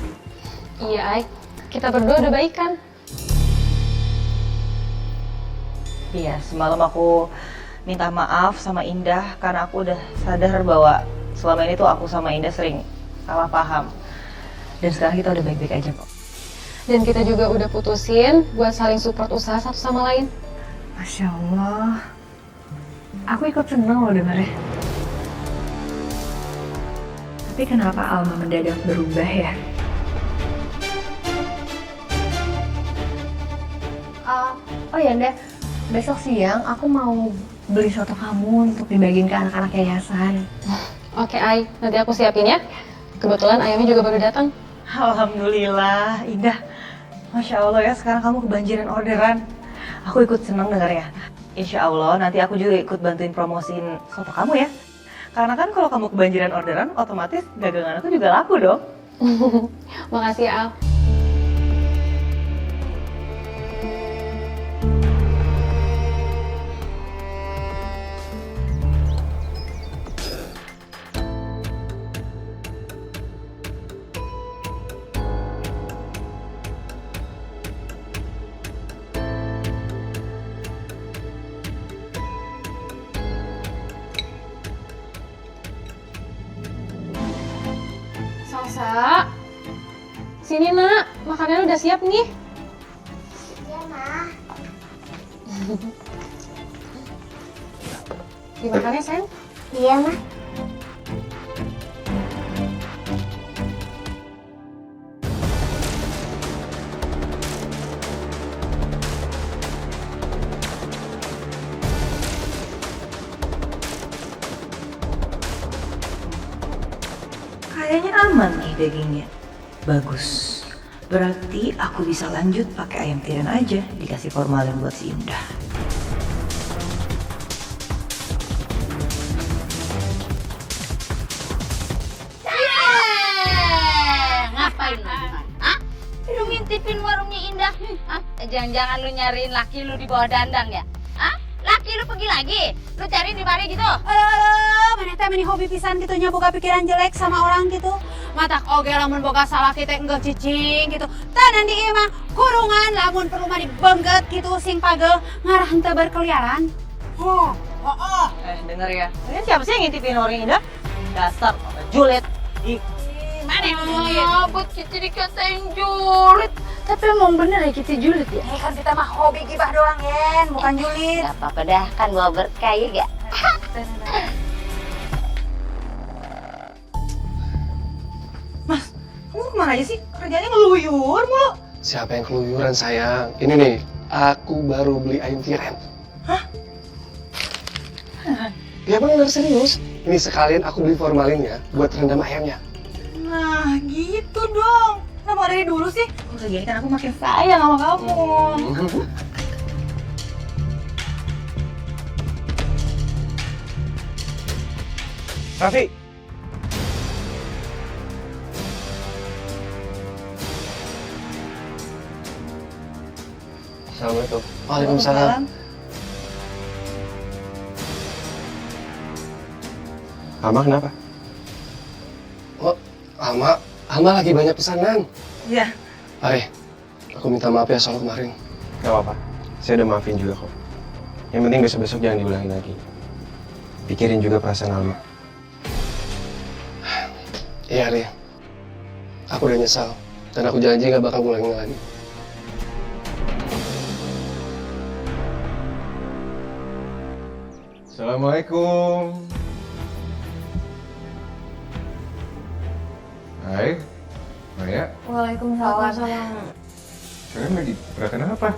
Iya, Ai. Kita berdua udah baikan. Iya, semalam aku minta maaf sama Indah karena aku udah sadar bahwa selama ini tuh aku sama Indah sering salah paham. Dan sekarang kita udah baik-baik aja kok. Dan kita juga udah putusin buat saling support usaha satu sama lain. Masya Allah. Aku ikut seneng loh dengarnya. Tapi kenapa Alma mendadak berubah ya? Oh ya Nda, besok siang aku mau beli soto kamu untuk dibagiin ke anak-anak yayasan. Oke, Ai. Nanti aku siapin ya. Kebetulan ayamnya juga baru datang. Alhamdulillah, Indah. Masya Allah ya, sekarang kamu kebanjiran orderan. Aku ikut seneng dengarnya. Insya Allah nanti aku juga ikut bantuin promosiin soto kamu ya. Karena kan kalau kamu kebanjiran orderan, otomatis dagangan aku juga laku dong. Makasih ya, Al. Salsa, sini nak, makanan udah siap nih. Iya, Ma. Dimakannya, sayang? Iya, Ma. Kayaknya aman nih dagingnya. Bagus. Berarti aku bisa lanjut pakai ayam tiren aja, dikasih formalin buat si Indah. Ngapain lu? Hah? Lu ngintipin warungnya Indah? Hah? Jangan-jangan lu nyariin laki lu di bawah dandang ya? Hah? Laki Ih, lu pergi lagi? Lu cari di mari gitu? Alah, mana teh meni hobi pisan gitu nya boga pikiran jelek sama orang gitu. Matak oge lamun boga salah kita enggak cicing gitu. Tanan di ieu mah kurungan lamun perlu mah dibengget gitu sing pagel ngarah henteu berkeliaran. Denger ya. Ini siapa sih yang ngintipin orang Indah? Dasar julid. Ih, Mana yang julid? Buat Cici dikatain julid. Tapi emang bener ya Cici julid ya? Kan kita mah hobi gibah doang, Yen, bukan julid. Gak apa-apa dah, kan bawa berkah ya gak? kamu kemana aja sih? Kerjanya ngeluyur mulu. Siapa yang keluyuran sayang? Ini nih, aku baru beli ayam tiren. Hah? Ya bener serius. Ini sekalian aku beli formalinnya buat rendam ayamnya. Nah, gitu dong. Kenapa dari dulu sih? Udah gini kan aku makin sayang sama kamu. Raffi, Assalamualaikum. Waalaikumsalam. Alma kenapa? Oh, Alma lagi banyak pesanan. Iya. Hai, aku minta maaf ya soal kemarin. Gak apa-apa, saya udah maafin juga kok. Yang penting besok-besok jangan diulangin lagi. Pikirin juga perasaan Alma. Iya, Ri. Aku udah nyesal. Dan aku janji gak bakal ngulangin lagi. Assalamualaikum. Hai, Maya. Waalaikumsalam. Kalian lagi gerakan apa?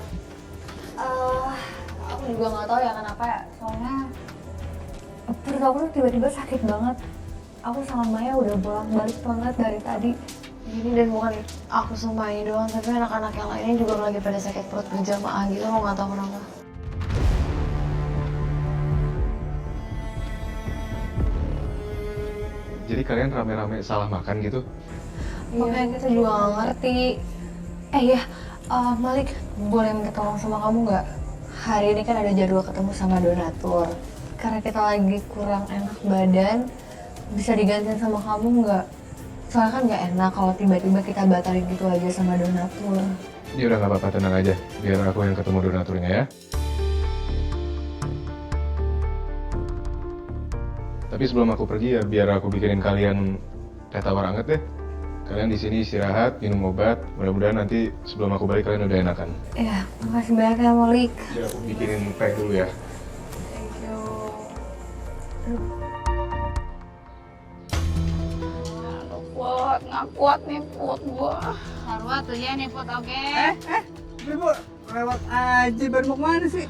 Aku juga nggak tahu ya kenapa ya. Soalnya perut aku tuh tiba-tiba sakit banget. Aku sama Maya udah bolak-balik banget dari tadi. Ini dan bukan aku sama ini doang, tapi anak-anak yang lainnya juga lagi pada sakit perut berjamaah gitu. Aku nggak tahu kenapa. Jadi kalian rame-rame salah makan gitu? Makanya kita juga nggak ngerti. Ya, Malik, boleh minta tolong sama kamu nggak? Hari ini kan ada jadwal ketemu sama donatur. Karena kita lagi kurang enak badan, bisa digantiin sama kamu nggak? Soalnya kan nggak enak kalau tiba-tiba kita batalin gitu aja sama donatur. Ya udah nggak apa-apa, tenang aja. Biar aku yang ketemu donaturnya ya. Tapi sebelum aku pergi ya biar aku bikinin kalian teh tawar anget deh. Kalian di sini istirahat, minum obat. Mudah-mudahan nanti sebelum aku balik kalian udah enakan. Ya, makasih banyak ya Malik. Ya aku bikinin teh dulu ya. Thank you. Put, nggak kuat nih Put gua. Sarwa tuh ya nih Put oke. Ibu, lewat aja baru mau kemana sih?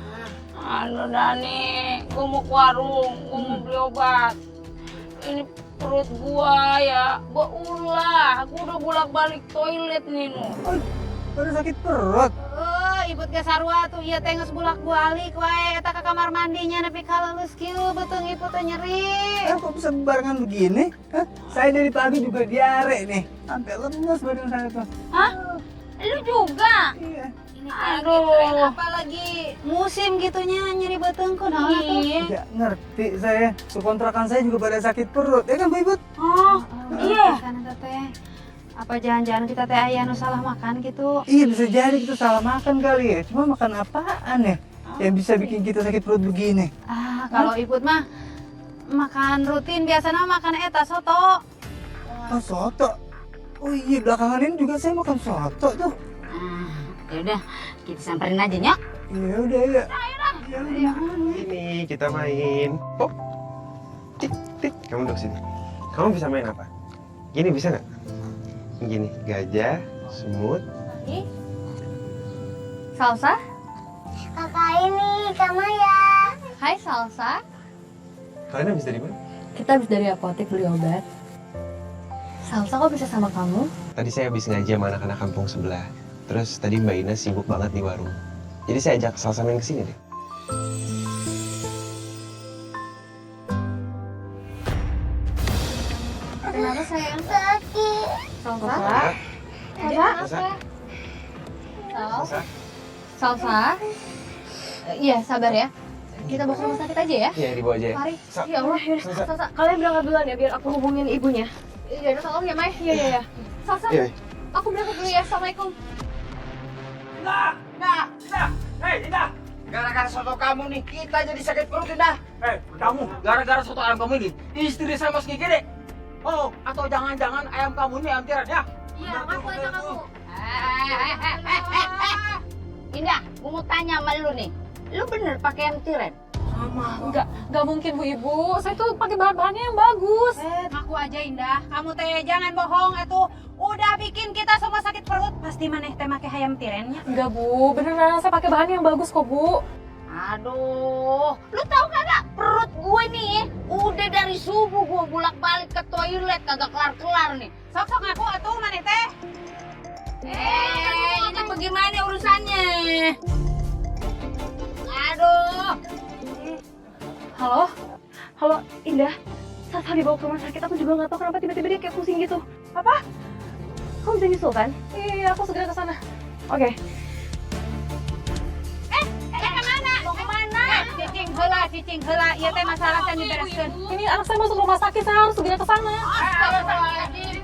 Anu Dani, gua mau ke warung, gua mau beli obat. Ini perut gua ya, gua ulah, gua udah bolak-balik toilet nih nu. Baru sakit perut. Ibu ge sarua tuh ieu teh geus bolak-balik wae eta ka kamar mandinya nepi ka leuleus kieu beuteung ibu teh nyeri. Kok bisa barengan begini? Hah? Saya dari pagi juga diare nih. Sampai lemes badan saya tuh. Hah? Lu juga? Iya. Ini Aduh. apalagi musim gitunya nyeri beuteung kunaon atuh? Tidak ngerti saya. Sekontrakan saya juga pada sakit perut. Ya kan Bu Ibu? Oh, iya. Kan eta teh. Apa jangan-jangan kita teh aya nu salah makan gitu? Iya bisa jadi kita salah makan kali ya. Cuma makan apaan ya? Yang bisa bikin kita sakit perut begini. Kalau Ibu mah makan rutin biasanya makan eta soto. Oh soto? Oh iya belakangan ini juga saya makan soto tuh. Ya udah, kita samperin aja nyok. Ya udah ya. Ini kita main. Oh, tik tik. Kamu duduk sini. Kamu bisa main apa? Gini bisa nggak? Gini, gajah, semut. Salsa? Kakak ini, Kak Maya. Hai Salsa. Kalian habis dari mana? Kita habis dari apotek beli obat. Salsa kok bisa sama kamu? Tadi saya habis ngaji sama anak-anak kampung sebelah. Terus tadi Mbak Ina sibuk banget di warung. Jadi saya ajak Salsa main kesini deh. Kenapa sayang? Sakit. Salsa? Salsa. Salsa? Iya, sabar ya. Kita bawa ke rumah sakit aja ya? Iya, dibawa aja ya. Mari. Sa- Ya Allah, Salsa, kalian berangkat duluan ya biar aku hubungin ibunya. Ya udah tolong ya, Mai. Iya. Salsa, Iya. aku berangkat dulu ya. Assalamualaikum. Hei, Indah! Gara-gara soto kamu nih, kita jadi sakit perut, Indah. Kamu, gara-gara soto ayam kamu ini, istri saya masuk gede. Oh, atau jangan-jangan ayam kamu ini ayam tiran ya? Iya, ngaku aja kamu. Indah, gue mau tanya sama lu nih. Lu bener pakai yang tiren? Enggak mungkin Bu Ibu. Saya tuh pakai bahan-bahannya yang bagus. Ngaku aja Indah, kamu teh jangan bohong atuh. Udah bikin kita semua sakit perut. Pasti maneh teh make hayam tirennya. Enggak Bu, beneran saya pakai bahan yang bagus kok Bu. Aduh, lu tahu kagak perut gue nih udah dari subuh gue bolak-balik ke toilet kagak kelar-kelar nih. Sok-sok ngaku atuh maneh teh. Ini bagaimana urusannya? Aduh. Halo Indah. Salsa dibawa ke rumah sakit, aku juga nggak tahu kenapa tiba-tiba dia kayak pusing gitu. Apa? Kamu bisa nyusul kan? Iya, aku segera ke sana. Oke. Kemana? Mau kemana? Cicing heula, ieu teh masalah teh dibereskeun. Ini anak saya masuk rumah sakit, saya harus segera ke sana. Astagfirullahaladzim.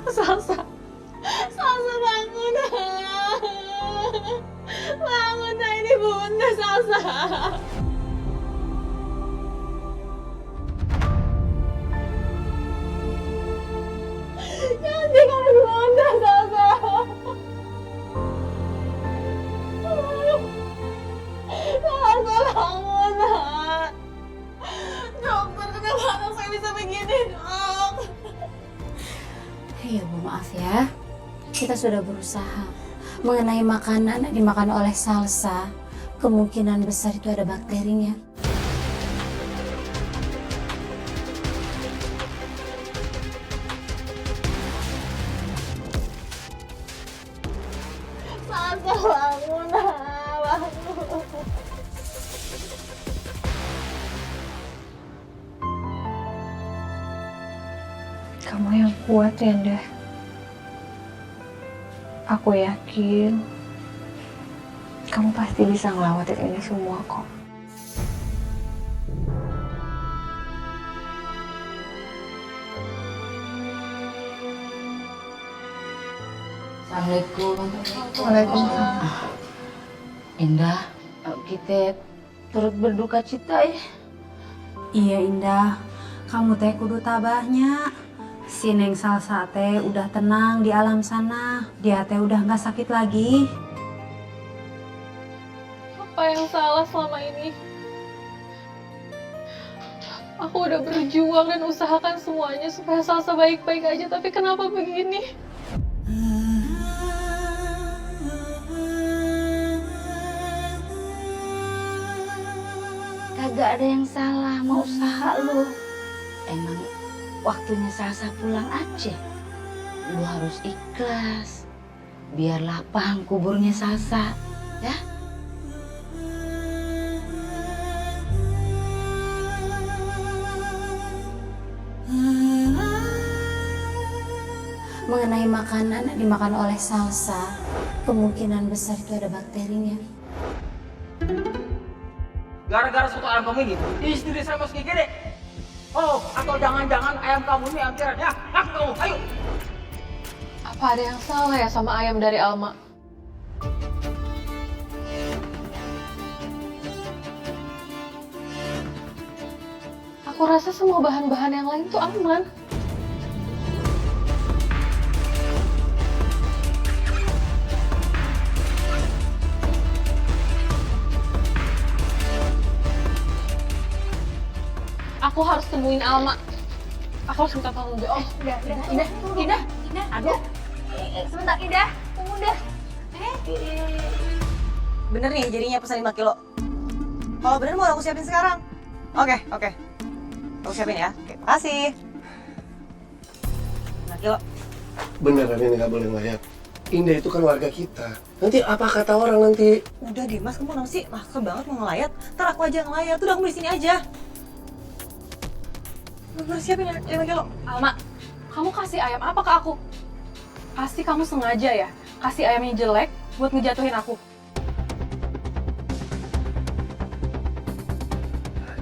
Salsa bangun. Bangun, nah ini bunda Salsa. Nanti kamu bunda Salsa. Salsa bangun, nak. Dokter, kenapa anak saya bisa begini, dok? Ya Bu, maaf ya. Kita sudah berusaha. Mengenai makanan yang dimakan oleh Salsa, kemungkinan besar itu ada bakterinya. Salsa bangun, nak. Bangun. Kamu yang kuat ya, Ndah. Aku yakin kamu pasti bisa ngelewatin ini semua kok. Assalamualaikum. Waalaikumsalam. Indah, kita turut berduka cita ya. Iya Indah, kamu teh kudu tabahnya. Si Neng Salsa teh udah tenang di alam sana. Dia teh udah nggak sakit lagi. Apa yang salah selama ini? Aku udah berjuang dan usahakan semuanya supaya Salsa baik-baik aja, tapi kenapa begini? Kagak ada yang salah mau usaha lu. Emang waktunya Salsa pulang aja. Lu harus ikhlas. Biar lapang kuburnya Salsa, ya. Mengenai makanan yang dimakan oleh Salsa, kemungkinan besar itu ada bakterinya. Gara-gara soto ayam kamu ini, istri saya masuk gede. Oh, atau jangan-jangan ayam kamu ini ayam tiran ya? Ngaku kamu, ayo. Apa ada yang salah ya sama ayam dari Alma? Aku rasa semua bahan-bahan yang lain tuh aman. Aku harus temuin Alma. Aku harus minta tolong dia. Indah. Aduh. Sebentar, Indah. Tunggu, Indah. Bener nih jadinya pesan 5 kilo. Kalau bener mau aku siapin sekarang. Oke. Aku siapin ya. Oke, makasih. 5 kilo. Beneran ini nggak boleh ngeliat. Indah itu kan warga kita. Nanti apa kata orang nanti? Udah deh mas, kamu kenapa sih? Maksa banget mau ngelayat. Ntar aku aja ngelayat. Udah kamu di sini aja. Bener siapin 5 kilo. Alma, kamu kasih ayam apa ke aku? Pasti kamu sengaja ya kasih ayam yang jelek buat ngejatuhin aku.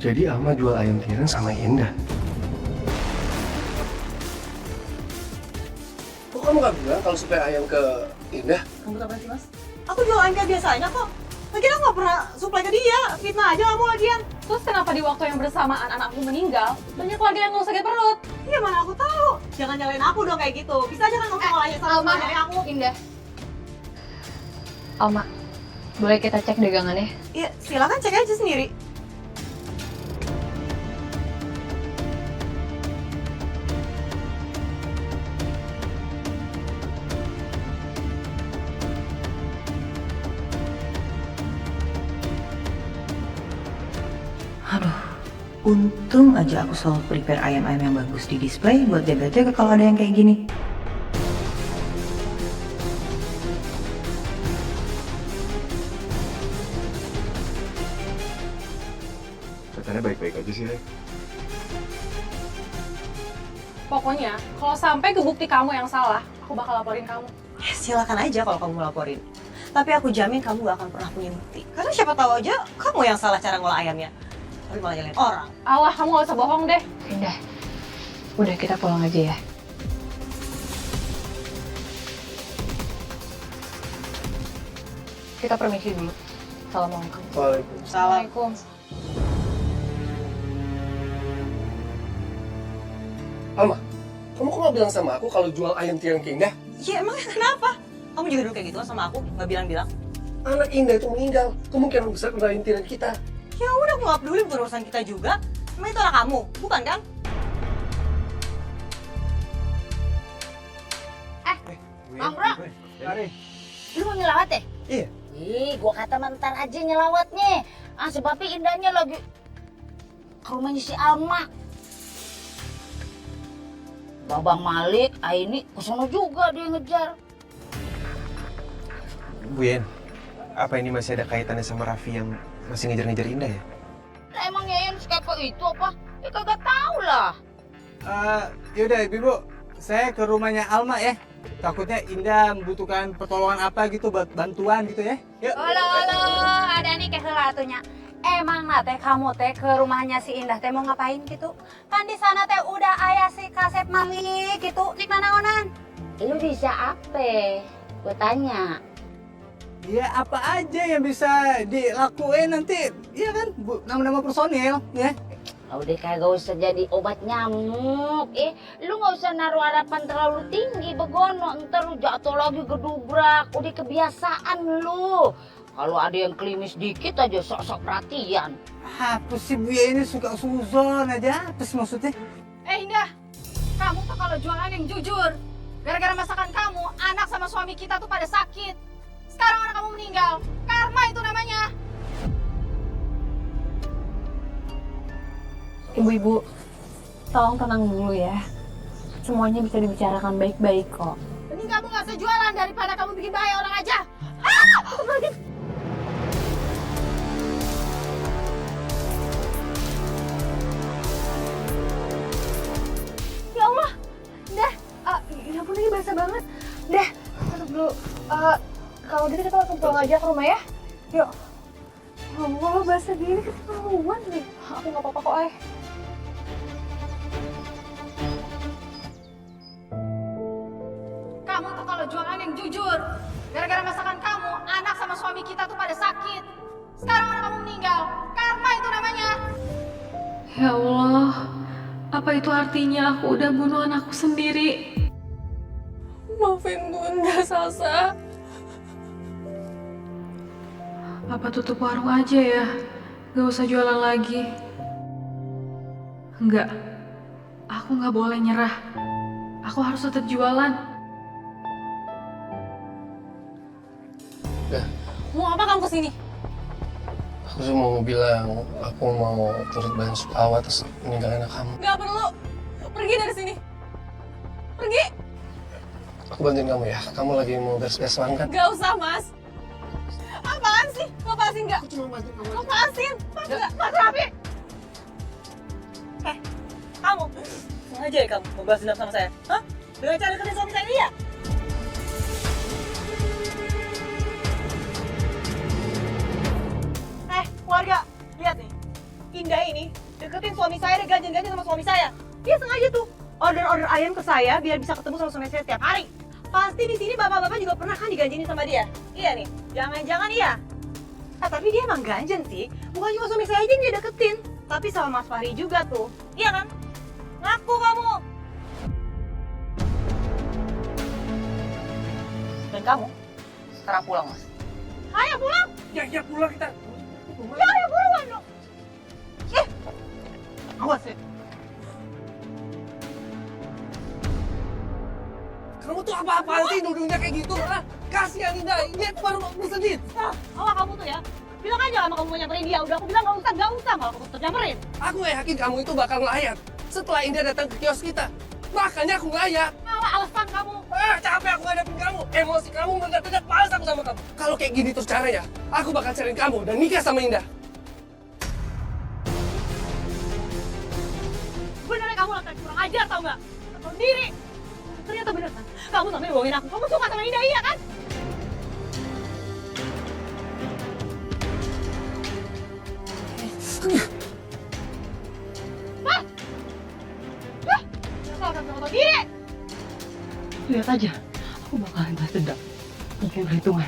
Jadi Alma jual ayam tiren sama Indah. Kok kamu gak bilang kalau supaya ayam ke Indah? Kamu tahu sih, Mas? Aku jual ayam kayak biasanya kok. Lagian aku gak pernah supply ke dia. Fitnah aja kamu lagian. Terus kenapa di waktu yang bersamaan anakku meninggal, banyak keluarga yang nggak sakit perut? Iya, mana aku tahu. Jangan nyalain aku dong kayak gitu. Bisa aja kan ngomong ayam sama dari aku. Indah. Alma, boleh kita cek dagangannya? Iya, silakan cek aja sendiri. Aduh, untung aja aku selalu prepare ayam-ayam yang bagus di display buat jaga-jaga kalau ada yang kayak gini. Katanya baik-baik aja sih, Rek. Pokoknya, kalau sampai kebukti kamu yang salah, aku bakal laporin kamu. Ya, silakan aja kalau kamu mau laporin. Tapi aku jamin kamu gak akan pernah punya bukti. Karena siapa tahu aja kamu yang salah cara ngolah ayamnya. Tapi malah nyalain orang. Allah, kamu gak usah bohong deh. Indah, udah kita pulang aja ya. Kita permisi dulu. Assalamualaikum. Waalaikumsalam. Alma, kamu kok gak bilang sama aku kalau jual ayam tiren ke Indah? Ya emangnya kenapa? Kamu juga dulu kayak gitu sama aku, gak bilang-bilang. Anak Indah itu meninggal, kemungkinan besar kena ayam tiren kita. Ya udah, aku gak peduli, bukan urusan kita juga. Emang itu anak kamu, bukan kan? Bang Bro, lu mau nyelawat ya? Iya. Ih, gua kata mentar aja nyelawatnya. Sebabnya Indahnya lagi ke rumahnya si Alma. Babang Malik, Aini, kesana juga dia ngejar. Bu Yen, apa ini masih ada kaitannya sama Raffi yang masih ngejar-ngejar Indah ya? Lah emang Yayan siapa itu apa? Ya kagak tahu lah. Yaudah Ibu, saya ke rumahnya Alma ya. Takutnya Indah membutuhkan pertolongan apa gitu, buat bantuan gitu ya. Yuk. Halo, ada nih kehelatunya. Emang teh kamu teh ke rumahnya si Indah teh mau ngapain gitu? Kan di sana teh udah aya si Kasep Malik gitu, cik nanaonan. Lu bisa apa? Gue tanya. Ya apa aja yang bisa dilakuin nanti, iya kan, Bu, nama-nama personil ya. Udah kagak usah jadi obat nyamuk. Lu nggak usah naruh harapan terlalu tinggi begono, ntar lu jatuh lagi gedubrak. Udah kebiasaan lu. Kalau ada yang klimis dikit aja sok-sok perhatian. Apa sih Bu ya ini suka suzon aja, apa sih maksudnya? Indah, kamu tuh kalau jualan yang jujur. Gara-gara masakan kamu, anak sama suami kita tuh pada sakit. Sekarang anak kamu meninggal. Karma itu namanya. Ibu-ibu, tolong tenang dulu ya. Semuanya bisa dibicarakan baik-baik kok. Mending kamu nggak usah jualan daripada kamu bikin bahaya orang aja. Ya Allah, Dah, ya ampun ini basah banget. Dah, masuk dulu. Kalau gitu kita langsung pulang aja ke rumah ya. Yuk. Ya Allah, basah gini keterlaluan nih. Aku nggak apa-apa kok, Kamu tuh kalau jualan yang jujur. Gara-gara masakan kamu, anak sama suami kita tuh pada sakit. Sekarang anak kamu meninggal. Karma itu namanya. Ya Allah, apa itu artinya aku udah bunuh anakku sendiri? Maafin Bunda, Salsa. Apa tutup warung aja ya? Gak usah jualan lagi. Enggak, aku gak boleh nyerah. Aku harus tetap jualan. Mau apa kamu kesini? Aku cuma mau bilang, aku mau turut bantu Sukawa atas meninggalnya anak kamu. Gak perlu. Pergi dari sini. Pergi. Aku bantuin kamu ya, kamu lagi mau beres-beres ruangan kan? Gak usah, Mas. Apaan sih? Lepasin nggak? Aku cuma bantuin kamu. Lepasin. Mas Raffi. Kamu. Sengaja ya kamu mau balas dendam sama saya? Hah? Dengan cara kerja suami saya, iya? Keluarga, lihat nih. Indah ini deketin suami saya, dia ganjen-ganjen sama suami saya. Dia sengaja tuh order ayam ke saya biar bisa ketemu sama suami saya tiap hari. Pasti di sini bapak-bapak juga pernah kan diganjenin sama dia. Iya nih, jangan-jangan iya. Tapi dia emang ganjen sih. Bukan cuma suami saya aja yang dia deketin, tapi sama Mas Fahri juga tuh. Iya kan? Ngaku kamu. Dan kamu sekarang pulang, Mas. Ayo pulang. Ya pulang kita. Ya ayo buruan dong. Awas ya. Kamu tuh apa-apaan sih duduknya kayak gitu? Ah, kasihan Indah, dia baru bersedih. Awas kamu tuh ya. Bilang aja sama kamu mau nyamperin dia. Udah aku bilang gak usah kalau kamu tetap nyamperin. Aku gak yakin kamu itu bakal ngelayat setelah Indah datang ke kios kita. Makanya aku ngelayat. Malah alasan kamu. Capek aku ngadepin kamu. Emosi kamu mendadak panas aku sama kamu. Kalau kayak gini terus caranya, aku bakal cariin kamu dan nikah sama Indah. Benernya kamu laki-laki kurang ajar tau gak? Tahu diri. Ternyata bener kan? Kamu sampai bohongin aku. Kamu suka sama Indah, iya kan? Tahu diri. Lihat aja, aku bakalan balas dendam. Bikin perhitungan.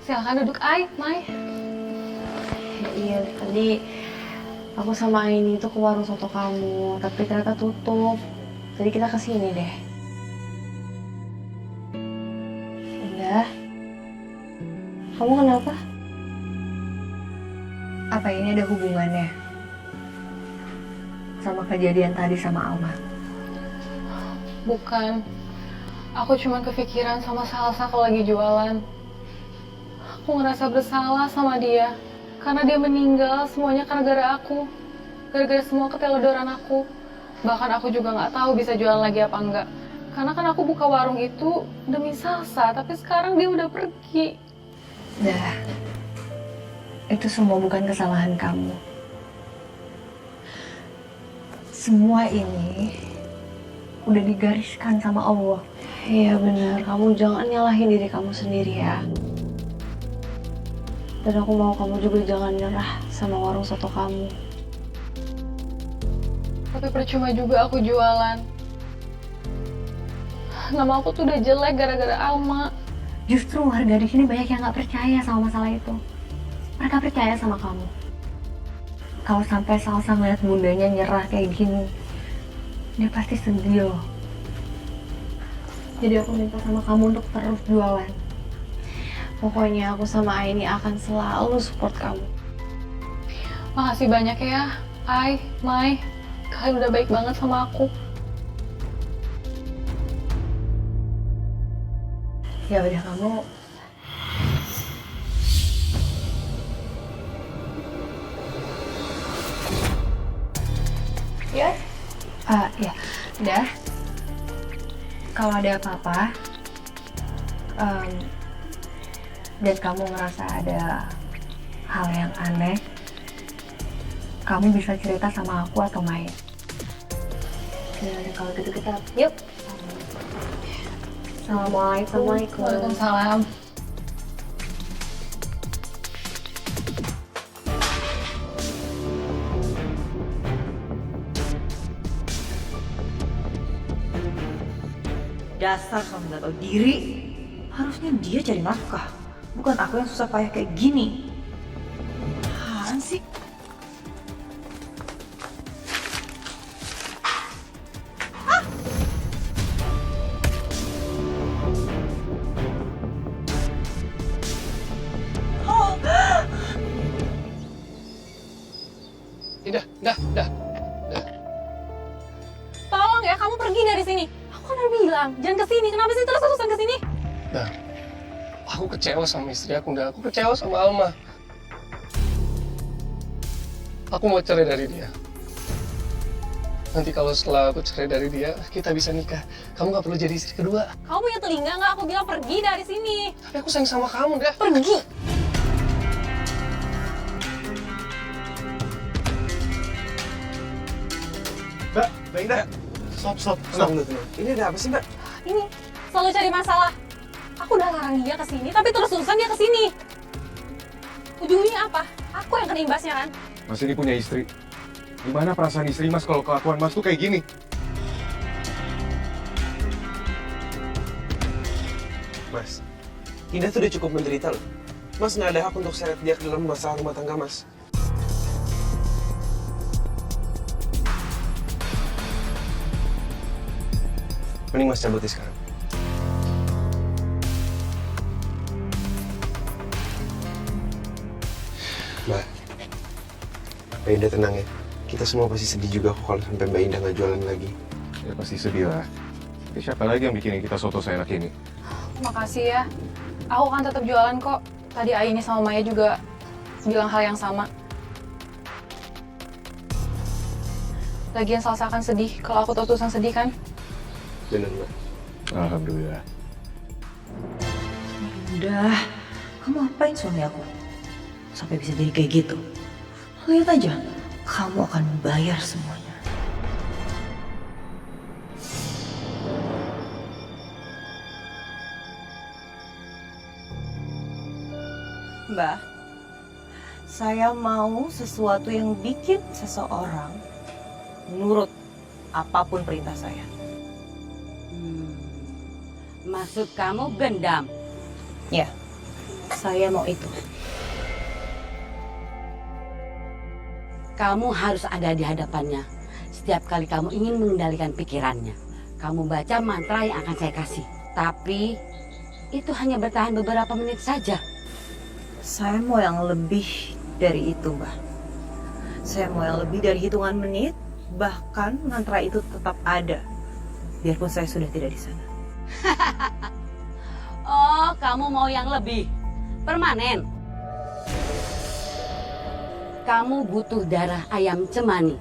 Silahkan duduk, Mai. Iya, tadi aku sama Aini itu ke warung soto kamu, tapi ternyata tutup. Jadi kita kesini deh. Indah, kamu kenapa? Apa ini ada hubungannya sama kejadian tadi sama Alma? Bukan. Aku cuma kepikiran sama Salsa kalau lagi jualan. Aku ngerasa bersalah sama dia. Karena dia meninggal semuanya gara-gara aku. Gara-gara semua keteledoran aku. Bahkan aku juga nggak tahu bisa jualan lagi apa enggak. Karena kan aku buka warung itu demi Salsa, tapi sekarang dia udah pergi. Dah, itu semua bukan kesalahan kamu. Semua ini udah digariskan sama Allah. Iya benar, kamu jangan nyalahin diri kamu sendiri ya. Dan aku mau kamu juga jangan nyerah sama warung soto kamu. Tapi percuma juga aku jualan. Nama aku tuh udah jelek gara-gara Alma. Justru warga di sini banyak yang nggak percaya sama masalah itu. Mereka percaya sama kamu. Kalau sampai Salsa ngeliat bundanya nyerah kayak gini, dia pasti sedih loh. Jadi aku minta sama kamu untuk terus jualan. Pokoknya aku sama Aini akan selalu support kamu. Makasih banyak ya, Mai. Kalian udah baik banget sama aku. Ya udah kamu. Ya? Ya, udah. Kalau ada apa-apa, dan kamu ngerasa ada hal yang aneh, kamu bisa cerita sama aku atau Mai. Ya, kalau gitu kita yuk. Assalamualaikum. Waalaikumsalam. Dasar kamu nggak tahu diri. Harusnya dia cari nafkah, bukan aku yang susah payah kayak gini. Apaan sih? Dah. Tolong ya, kamu pergi dari sini. Aku kan udah bilang, jangan kesini. Kenapa sih terus-terusan kesini? Dah. Aku kecewa sama istri aku, Dah. Aku kecewa sama Alma. Aku mau cerai dari dia. Nanti kalau setelah aku cerai dari dia, kita bisa nikah. Kamu gak perlu jadi istri kedua. Kamu punya telinga nggak? Aku bilang pergi dari sini. Tapi aku sayang sama kamu, Dah. Pergi. Mbak Indah. Stop. Tenang dulu. Ini ada apa sih, Mbak? Ini selalu cari masalah. Aku udah larang dia kesini, tapi terus-terusan dia kesini. Ujungnya apa? Aku yang kena imbasnya kan? Mas ini punya istri. Gimana perasaan istri Mas kalau kelakuan Mas tuh kayak gini? Mas, Indah tuh udah cukup menderita loh. Mas nggak ada hak untuk seret dia ke dalam masalah rumah tangga Mas. Mending Mas cabut sekarang. Mbak, Mbak Indah tenang ya. Kita semua pasti sedih juga kok kalau sampai Mbak Indah nggak jualan lagi. Ya pasti sedih lah. Tapi siapa lagi yang bikin kita soto seenak ini? Makasih ya. Aku kan tetap jualan kok. Tadi Aini sama Maya juga bilang hal yang sama. Lagian Salsa akan sedih kalau aku terus-terusan sedih kan? Bener, Mbak. Alhamdulillah. Udah, kamu apain suami aku? Sampai bisa jadi kayak gitu. Lihat aja, kamu akan bayar semuanya. Mbak, saya mau sesuatu yang bikin seseorang nurut apapun perintah saya. Maksud kamu gendam? Ya, saya mau itu. Kamu harus ada di hadapannya. Setiap kali kamu ingin mengendalikan pikirannya, kamu baca mantra yang akan saya kasih. Tapi itu hanya bertahan beberapa menit saja. Saya mau yang lebih dari itu, Mbak. Saya mau yang lebih dari hitungan menit, bahkan mantra itu tetap ada, biarpun saya sudah tidak di sana. Oh, kamu mau yang lebih permanen. Kamu butuh darah ayam cemani.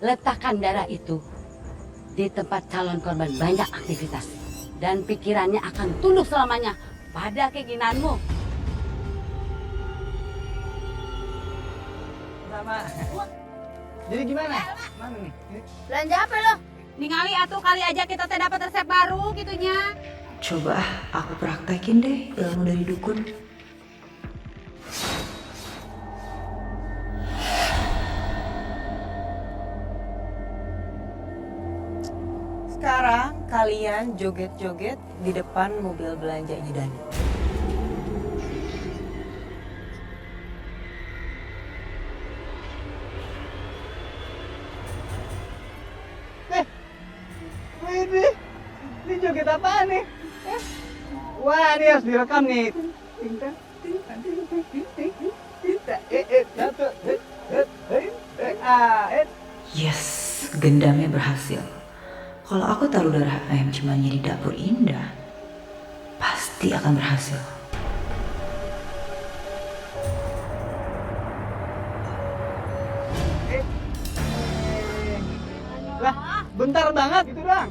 Letakkan darah itu di tempat calon korban banyak aktivitas. Dan pikirannya akan tunduk selamanya pada keinginanmu. Sama. Jadi gimana? Mana nih? Belanja apa lo? Ningali atuh kali aja kita teh dapat resep baru gitunya. Coba aku praktekin deh ilmu dari dukun. Sekarang kalian joget-joget di depan mobil belanjanya Dani. Ini joget apaan nih? Wah, ini harus direkam nih. Yes, gendamnya berhasil. Kalau aku taruh darah ayam cemani di dapur Indah, pasti akan berhasil. Lah, bentar banget gitu dong.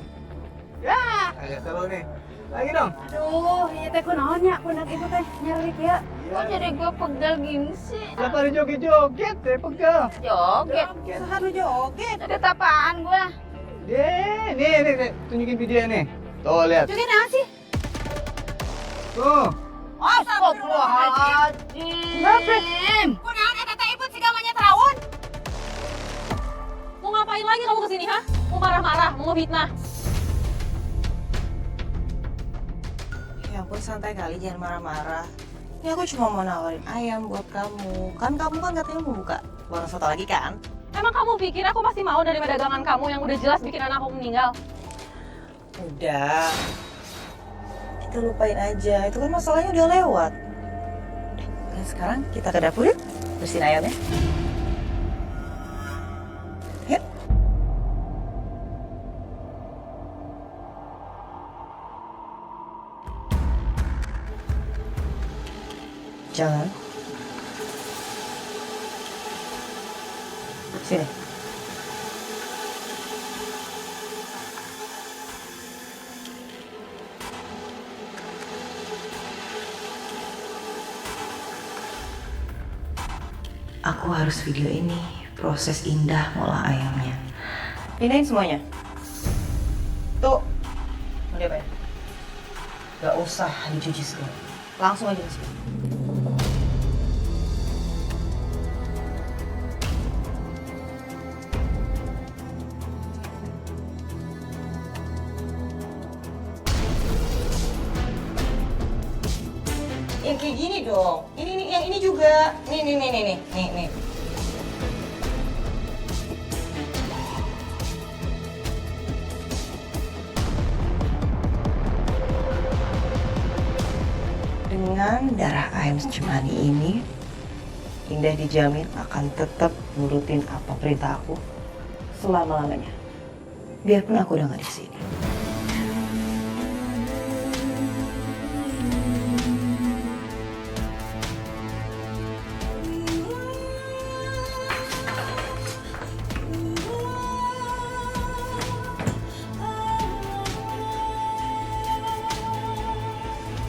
Ya, agak seru nih. Lagi dong. Aduh, ini teh kunaonnya, kunak itu teh nyerik ya. Kok jadi gua pegal gini sih? Lah pada joget-joget deh pegel. Joget. Harus joget. Ada tapaan gua. Nih, tunjukin video nih. Tuh, lihat. Joget apa sih? Tuh. Astagfirullahaladzim. Kunaon eta teh ibu siga monyet rawon? Mau ngapain lagi kamu kesini, ha? Mau marah-marah, mau fitnah? Ya ampun, santai kali, jangan marah-marah. Ini aku cuma mau nawarin ayam buat kamu. Kan kamu kan katanya mau buka warung soto lagi kan? Emang kamu pikir aku pasti mau dari dagangan kamu yang udah jelas bikin anak aku meninggal? Udah. Kita lupain aja, itu kan masalahnya udah lewat. Dan sekarang kita ke dapur yuk, bersihin ayamnya. Yuk. Jangan. Sini. Aku harus video ini, proses Indah ngolah ayamnya. Pindahin semuanya. Tuh. Mau diapain? Gak usah dicuci segala. Langsung aja masukin. yang kayak gini dong. Ini yang ini juga. Nih. Dengan darah ayam Cemani ini, Indah dijamin akan tetap nurutin apa perintah aku selama-lamanya. Biarpun aku udah gak di sini.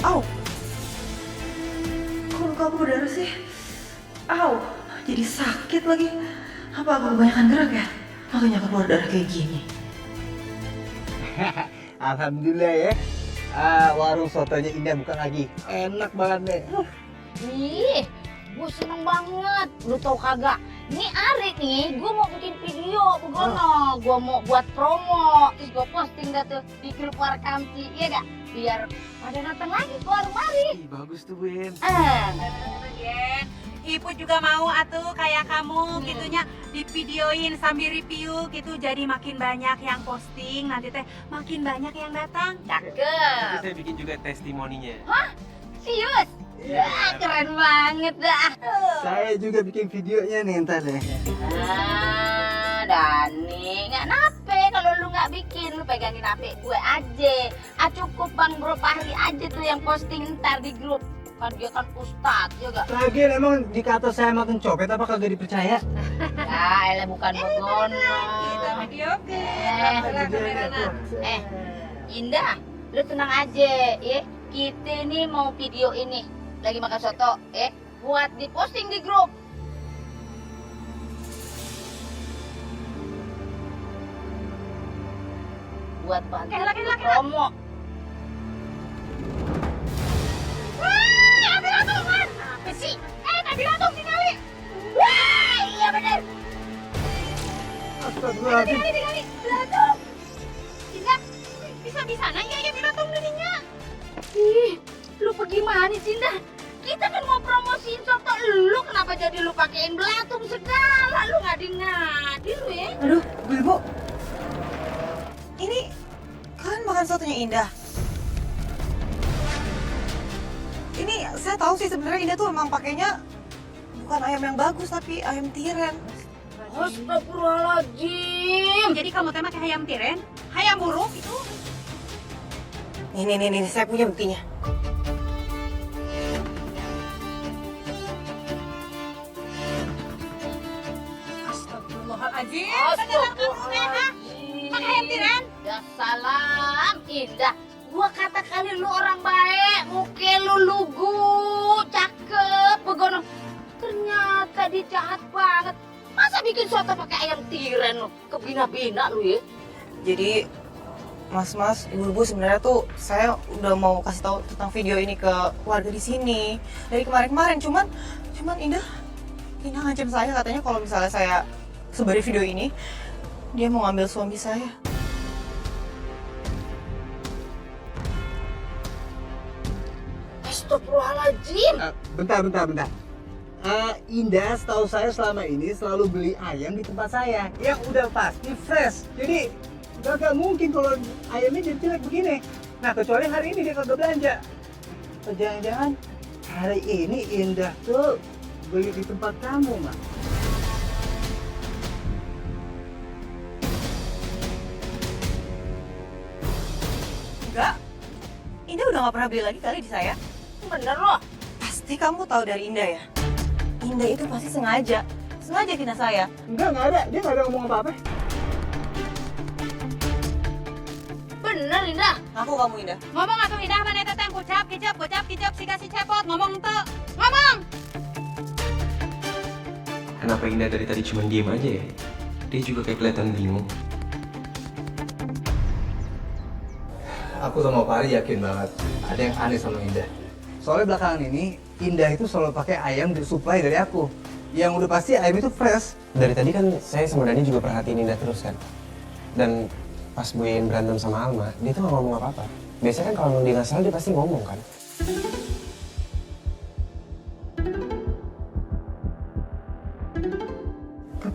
Au! Kok luka aku berdarah sih? Au! Jadi sakit lagi. Apa aku kebanyakan gerak ya? Makanya aku keluar darah kayak gini. Alhamdulillah ya. Warung sotonya Indah buka lagi. Enak banget deh. Ih, gue seneng banget. Lu tau kagak? Ini Ari nih, gue mau bikin video begono. Gue mau buat promo. Terus gue posting dah tuh di grup Warkamti. Iya gak? Biar pada datang lagi ke warung Ari. Bagus tuh, Win. Ibu juga mau atuh kayak kamu gitunya di videoin sambil review gitu, jadi makin banyak yang posting, nanti teh makin banyak yang datang. Nanti Cakep. saya bikin juga testimoninya. Hah? Serius? Ya, keren banget dah. Saya juga bikin videonya nih ntar deh. Dani, nggak nape kalau lu nggak bikin, lu pegangin HP gue aja. Cukup Bang Bro Fahri aja tuh yang posting ntar di grup. Kan dia kan ustad juga. Lagian emang dikata saya makan copet apa kagak dipercaya? Ya, elah bukan begono. Kita video Indah, lu tenang aja ya. Kita nih mau video ini lagi makan soto, buat diposting di grup. Buat bantu promo. Wah, ambil latung kan? Apa sih? Ambil latung tinggali. Wah, iya bener. Astagfirullahaladzim. Tinggali, latung. Indah, bisa-bisanya ya ambil latung dirinya. Ih, lu pergi mana sih, Indah? Kita kan mau promosiin soto lu, kenapa jadi lu pakein belatung segala? Lu ngadi-ngadi lu ya. Aduh, Bu. Ini kalian makan sotonya Indah. Ini saya tahu sih sebenarnya Indah tuh emang pakainya bukan ayam yang bagus tapi ayam tiren. Astagfirullahaladzim. Jadi kamu teh pakai ayam tiren? Ayam buruk itu? Nih, saya punya buktinya. Astagfirullahaladzim. Beneran kamu teh, ha? Pakai ayam tiren? Ya salam, Indah. Gua kata kali lu orang baik, muka lu lugu, cakep, begono. Ternyata dia jahat banget. Masa bikin soto pakai ayam tiren lu? Kebina-bina lu ya. Jadi Mas, ibu-ibu sebenarnya tuh saya udah mau kasih tahu tentang video ini ke keluarga di sini dari kemarin-kemarin. Cuman Indah ngancam saya katanya kalau misalnya saya sebarin video ini dia mau ngambil suami saya. Astagfirullahaladzim. Bentar. Indah setahu saya selama ini selalu beli ayam di tempat saya yang udah pasti fresh. Jadi gak mungkin kalau ayamnya jadi jelek begini. Nah kecuali hari ini dia kagak belanja. Atau jangan-jangan hari ini Indah tuh beli di tempat kamu, Mak. Enggak. Indah udah gak pernah beli lagi kali di saya. Bener loh. Pasti kamu tahu dari Indah ya. Indah itu pasti sengaja fitnah saya. Enggak ada. Dia nggak ada ngomong apa-apa. Bener, Indah. Ngaku kamu Indah. Ngomong atuh Indah mana teteh kucap kicap si kasih cepot ngomong tuh. Ngomong. Kenapa Indah dari tadi cuma diem aja ya? Dia juga kayak kelihatan bingung. Aku sama Pari yakin banget ada yang aneh sama Indah. Soalnya belakangan ini Indah itu selalu pakai ayam disuplai dari aku. Yang udah pasti ayam itu fresh. Dari tadi kan saya sama Dani juga perhatiin Indah terus kan. Dan pas Buin berantem sama Alma, dia tuh gak ngomong apa-apa. Biasanya kan kalau dia nggak salah dia pasti ngomong kan.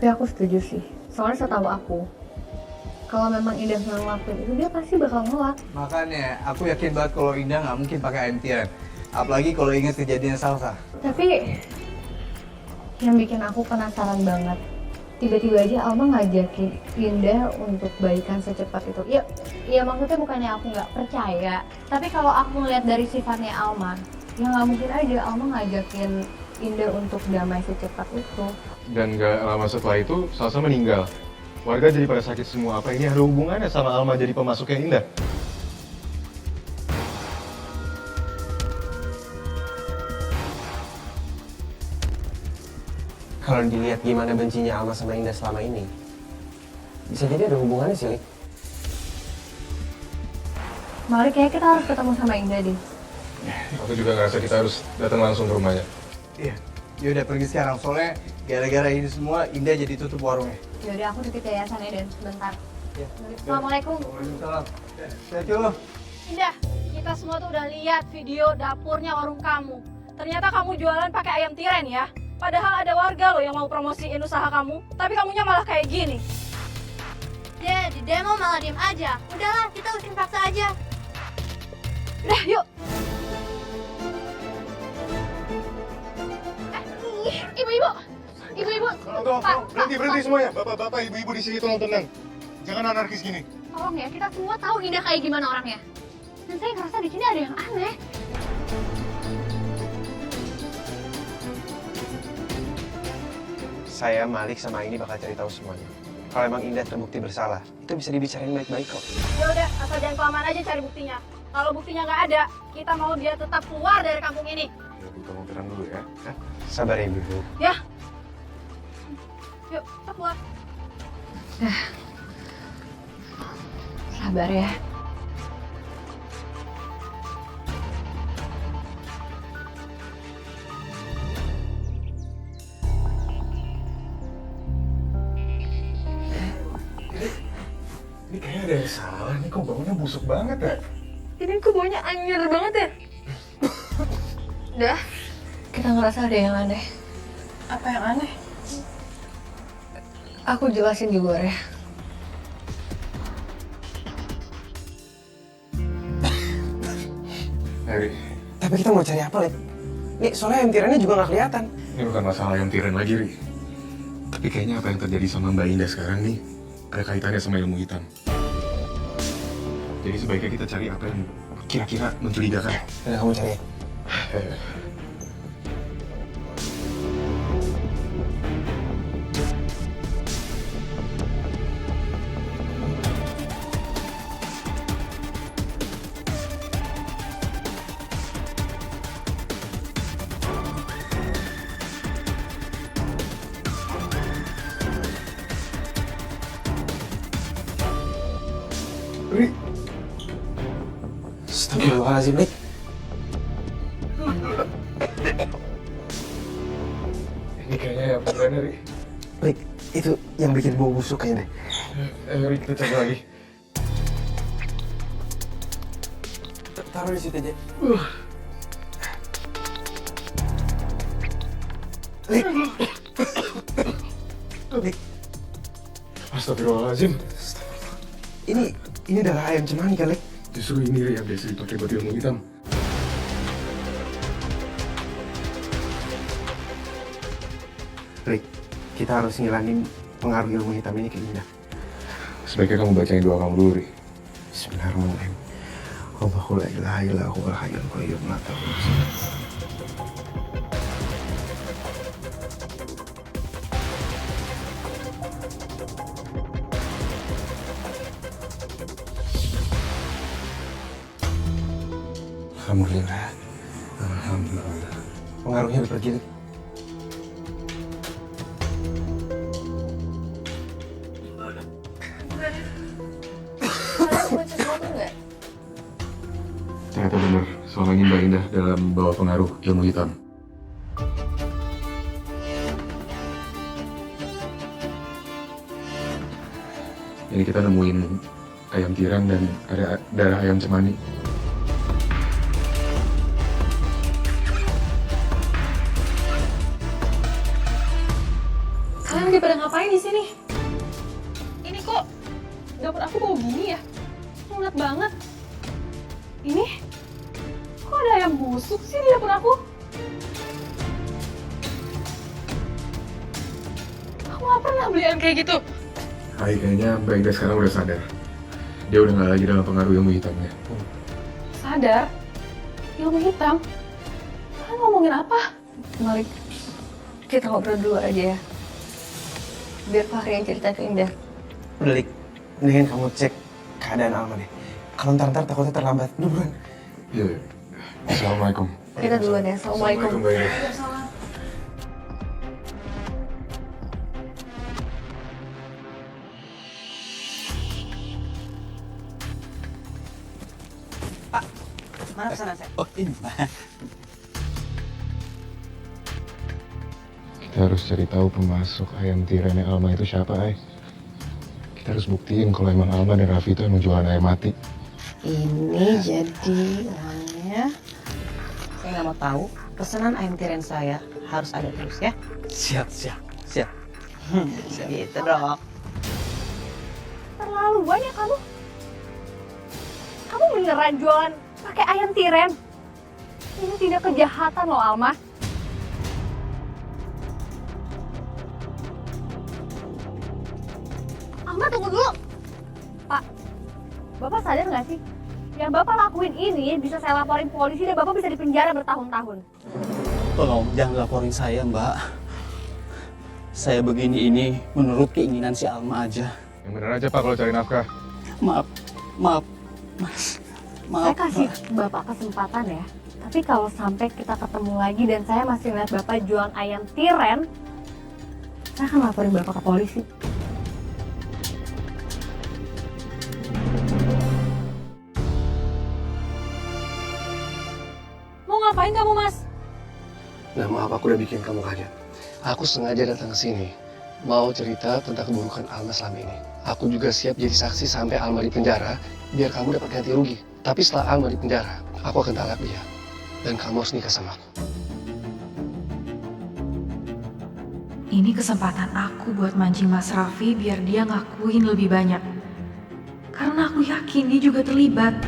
Tapi aku setuju sih. Soalnya setahu aku, kalau memang Indah nggak ngelakuin itu, dia pasti bakal nolak. Makanya aku yakin banget kalau Indah nggak mungkin pakai ayam tiren. Apalagi kalau ingat kejadian Salsa. Tapi yang bikin aku penasaran banget, tiba-tiba aja Alma ngajakin Indah untuk baikan secepat itu. Ya maksudnya bukannya aku nggak percaya, tapi kalau aku ngeliat dari sifatnya Alma, ya nggak mungkin aja Alma ngajakin Indah untuk damai secepat itu. Dan gak lama setelah itu, Salsa meninggal. Warga jadi pada sakit semua. Apa ini ada hubungannya sama Alma jadi pemasuknya Indah? Kalau dilihat gimana bencinya Alma sama Indah selama ini, bisa jadi ada hubungannya sih, Lik. Mari kayaknya kita harus ketemu sama Indah deh. Aku juga ngerasa kita harus datang langsung ke rumahnya. Iya. Yaudah pergi sekarang. Soalnya gara-gara ini semua Indah jadi tutup warungnya. Yaudah aku titip yayasannya dan sebentar. Ya. Assalamualaikum. Waalaikumsalam. Thank you. Indah, kita semua tuh udah lihat video dapurnya warung kamu. Ternyata kamu jualan pakai ayam tiren ya. Padahal ada warga loh yang mau promosiin usaha kamu, tapi kamunya malah kayak gini. Deh, di demo malah diem aja. Udahlah, kita usin paksa aja. Udah, yuk. Ibu-ibu, Berhenti semuanya. Bapak-bapak, ibu-ibu di sini tolong tenang. Jangan anarkis gini. tolong ya, kita semua tahu Indah kayak gimana orangnya. Dan saya ngerasa di sini ada yang aneh. Saya, Malik, sama ini bakal cari tahu semuanya. Kalau emang Indah terbukti bersalah, itu bisa dibicarain baik-baik kok. Ya udah, asal jangan kelamaan aja cari buktinya. Kalau buktinya nggak ada, kita mau dia tetap keluar dari kampung ini. Ya, Bu, kamu tenang dulu ya. Hah? Sabar ya, Ibu. Ya. Yuk, kita keluar. Sabar ya. Ini kayaknya ada yang salah nih, kok baunya busuk banget ya? Ini kok baunya anjir banget ya? Udah, kita ngerasa ada yang aneh. Apa yang aneh? Aku jelasin di luar ya. Harry, Tapi kita mau cari apa, Lek? Nih, soalnya ayam tirennya juga nggak kelihatan. ini bukan masalah ayam tiren lagi, Ri. Tapi kayaknya apa yang terjadi sama Mbak Indah sekarang nih ada kaitannya sama ilmu hitam. Jadi sebaiknya kita cari apa yang kira-kira mencurigakan. Udah, kamu cari. Ri, Astagfirullahaladzim, Lik. ini kayaknya yang beneran, Ri. Lik, itu yang bikin bau busuk kayaknya. Ri, kita cari lagi. Taruh di situ aja. Lik. Lik. Astagfirullahaladzim. Ini adalah ayam cemani kan, Lik? Justru ini, Ri, yang biasa dipakai buat ilmu hitam. Lik, kita harus ngilangin pengaruh ilmu hitam ini ke Indah. Sebaiknya kamu bacain doa kamu dulu, Ri. Bismillahirrahmanirrahim. Allahu la ilaha illa huwal hayyul qayyum la ta'khudhuhu. Alhamdulillah. Alhamdulillah. Pengaruhnya udah pergi. Lik. Ternyata benar, selama ini Mbak Indah dalam bawa pengaruh ilmu hitam. Jadi kita nemuin ayam tiran dan ada darah ayam cemani. Kalian lagi pada ngapain di sini? Ini kok dapur aku bau gini ya? Hangat banget. Ini kok ada ayam busuk sih di dapur aku? Aku nggak pernah beli ayam kayak gitu. Hai, kayaknya Mbak Indah sekarang udah sadar. Dia udah nggak lagi dalam pengaruh ilmu hitamnya. Sadar? Ilmu hitam? Kalian ngomongin apa? Malik, kita ngobrol dulu aja ya. Biar Fahri yang cerita ke Indah. Udah, Lik. Mendingan kamu cek keadaan Alma deh. Kalau ntar takutnya terlambat. Udah buruan. Iya. Assalamualaikum. Kita duluan ya. Assalamualaikum. Mbak Indah. Mana pesanan saya? Oh ini Pak. Kita harus cari tahu pemasok ayam tirennya Alma itu siapa, Ay. Kita harus buktiin kalau emang Alma dan Raffi itu emang jualan ayam mati. Ini jadi uangnya. Saya nggak mau tahu. Pesanan ayam tiren saya harus ada terus ya. Siap. Gitu dong. Terlalu banyak kamu. Kamu beneran jualan pakai ayam tiren? Ini tidak kejahatan loh, Alma. Alma, tunggu dulu. Pak, Bapak sadar nggak sih? Yang Bapak lakuin ini bisa saya laporin polisi dan Bapak bisa dipenjara bertahun-tahun. Tolong jangan laporin saya, Mbak. Saya begini ini menurut keinginan si Alma aja. Yang bener aja, Pak, kalau cari nafkah. Maaf, Mas. Saya kasih Bapak kesempatan ya. Tapi kalau sampai kita ketemu lagi dan saya masih lihat Bapak jualan ayam tiren, saya akan laporin Bapak ke polisi. Mau ngapain kamu, Mas? Nah maaf, aku udah bikin kamu kaget. Aku sengaja datang ke sini, mau cerita tentang keburukan Alma selama ini. Aku juga siap jadi saksi sampai Alma di penjara, biar kamu dapat ganti rugi. Tapi setelah Alma di penjara, aku akan talak dia. Dan kamu harus nikah sama aku. Ini kesempatan aku buat mancing Mas Raffi biar dia ngakuin lebih banyak. Karena aku yakin dia juga terlibat.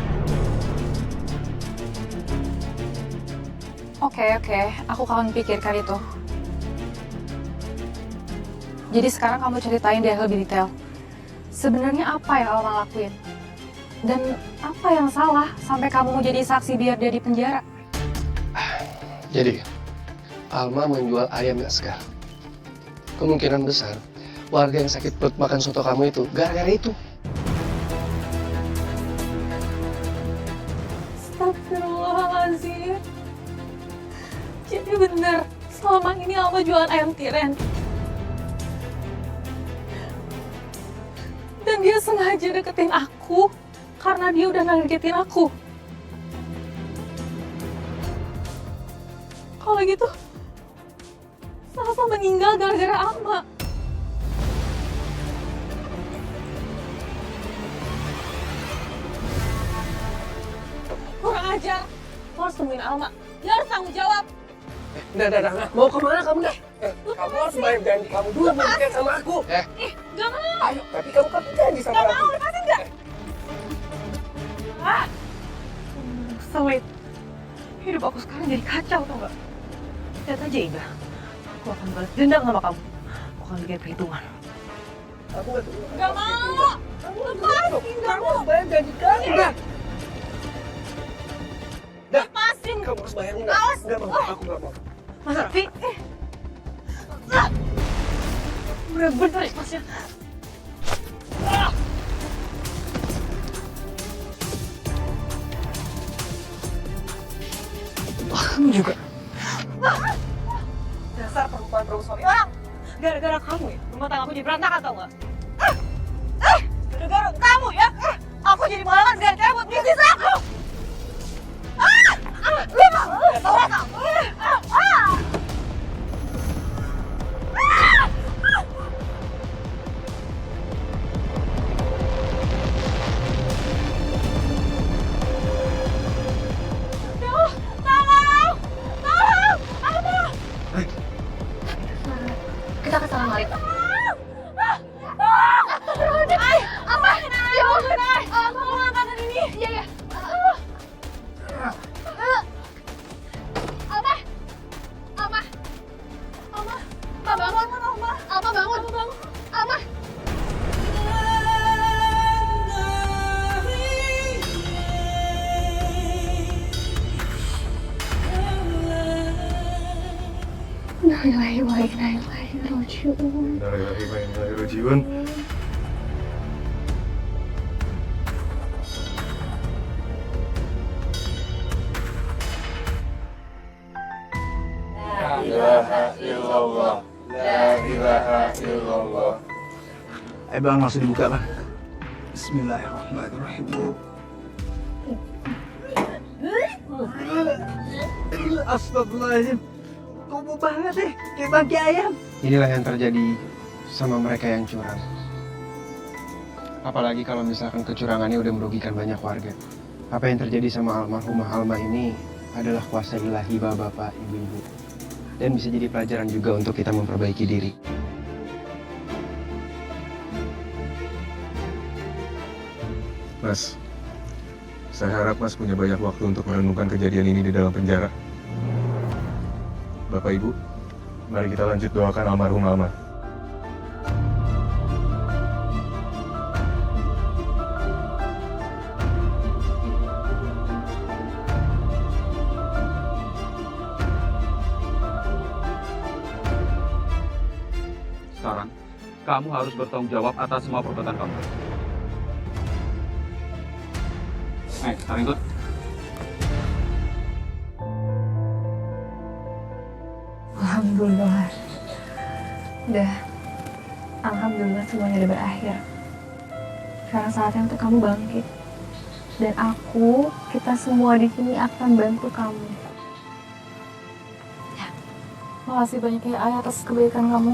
Oke, aku akan pikirkan itu. Jadi sekarang kamu ceritain deh lebih detail. Sebenarnya apa yang Alma lakuin? Dan apa yang salah sampai kamu mau jadi saksi biar dia di penjara? Jadi, Alma menjual ayam gak segar. Kemungkinan besar, warga yang sakit perut makan soto kamu itu gara-gara itu. Astagfirullahaladzim. Jadi bener, selama ini Alma jualan ayam tiren. Dan dia sengaja deketin aku karena dia udah ngagetin aku. Kalau gitu, Salsa meninggal gara-gara Alma. Kurang ajar. Lo harus temuin Alma. Dia harus tanggung jawab. Nah. Mau kemana kamu, dah? Kamu harus bayar janji kamu dulu menikah sama aku. Gak mau. Ayo, tapi kamu kan janji sama Gak aku. mau, lepasin gak? Ah. Selit. Hidup aku sekarang jadi kacau, tau gak? Lihat aja Indah. Aku akan balas dendam sama kamu. Aku akan bikin perhitungan. Aku gak terima. Gak mau. Lepasin, gak mau. Bayar janji kamu, dah. Lepasin. Kamu harus bayarnya, dah. Awas. Gak mau, aku gak mau. Mas Raffi. Bener-bener lepasnya. Kamu juga. Dasar perempuan suami orang. Gara-gara kamu ya, rumah tangga aku jadi berantakan tau gak? Gara-gara kamu ya, aku jadi malangan gara-gara buat bisnis aku. Gak tau kamu. Kita ke sana, Malik. Innalillahi wa inna ilaihi raji'un. Innalillahi wa inna ilaihi raji'un. La ilaha illallah. La ilaha illallah. Bang, langsung dibuka bang. Bismillahirrahmanirrahim. Astagfirullahaladzim. Kubu banget deh, kayak bangkai ayam. Inilah yang terjadi sama mereka yang curang. Apalagi kalau misalkan kecurangannya udah merugikan banyak warga. Apa yang terjadi sama almarhumah Alma ini adalah kuasa ilahi bapak-bapak, ibu-ibu. Dan bisa jadi pelajaran juga untuk kita memperbaiki diri. Mas, saya harap Mas punya banyak waktu untuk merenungkan kejadian ini di dalam penjara. Bapak Ibu, mari kita lanjut doakan almarhum Alma. Sekarang, kamu harus bertanggung jawab atas semua perbuatan kamu. Sekarang ikut. Alhamdulillah. Alhamdulillah semuanya udah berakhir. Sekarang saatnya untuk kamu bangkit. Dan kita semua di sini akan bantu kamu. Ya. Makasih banyak ya Ayah atas kebaikan kamu.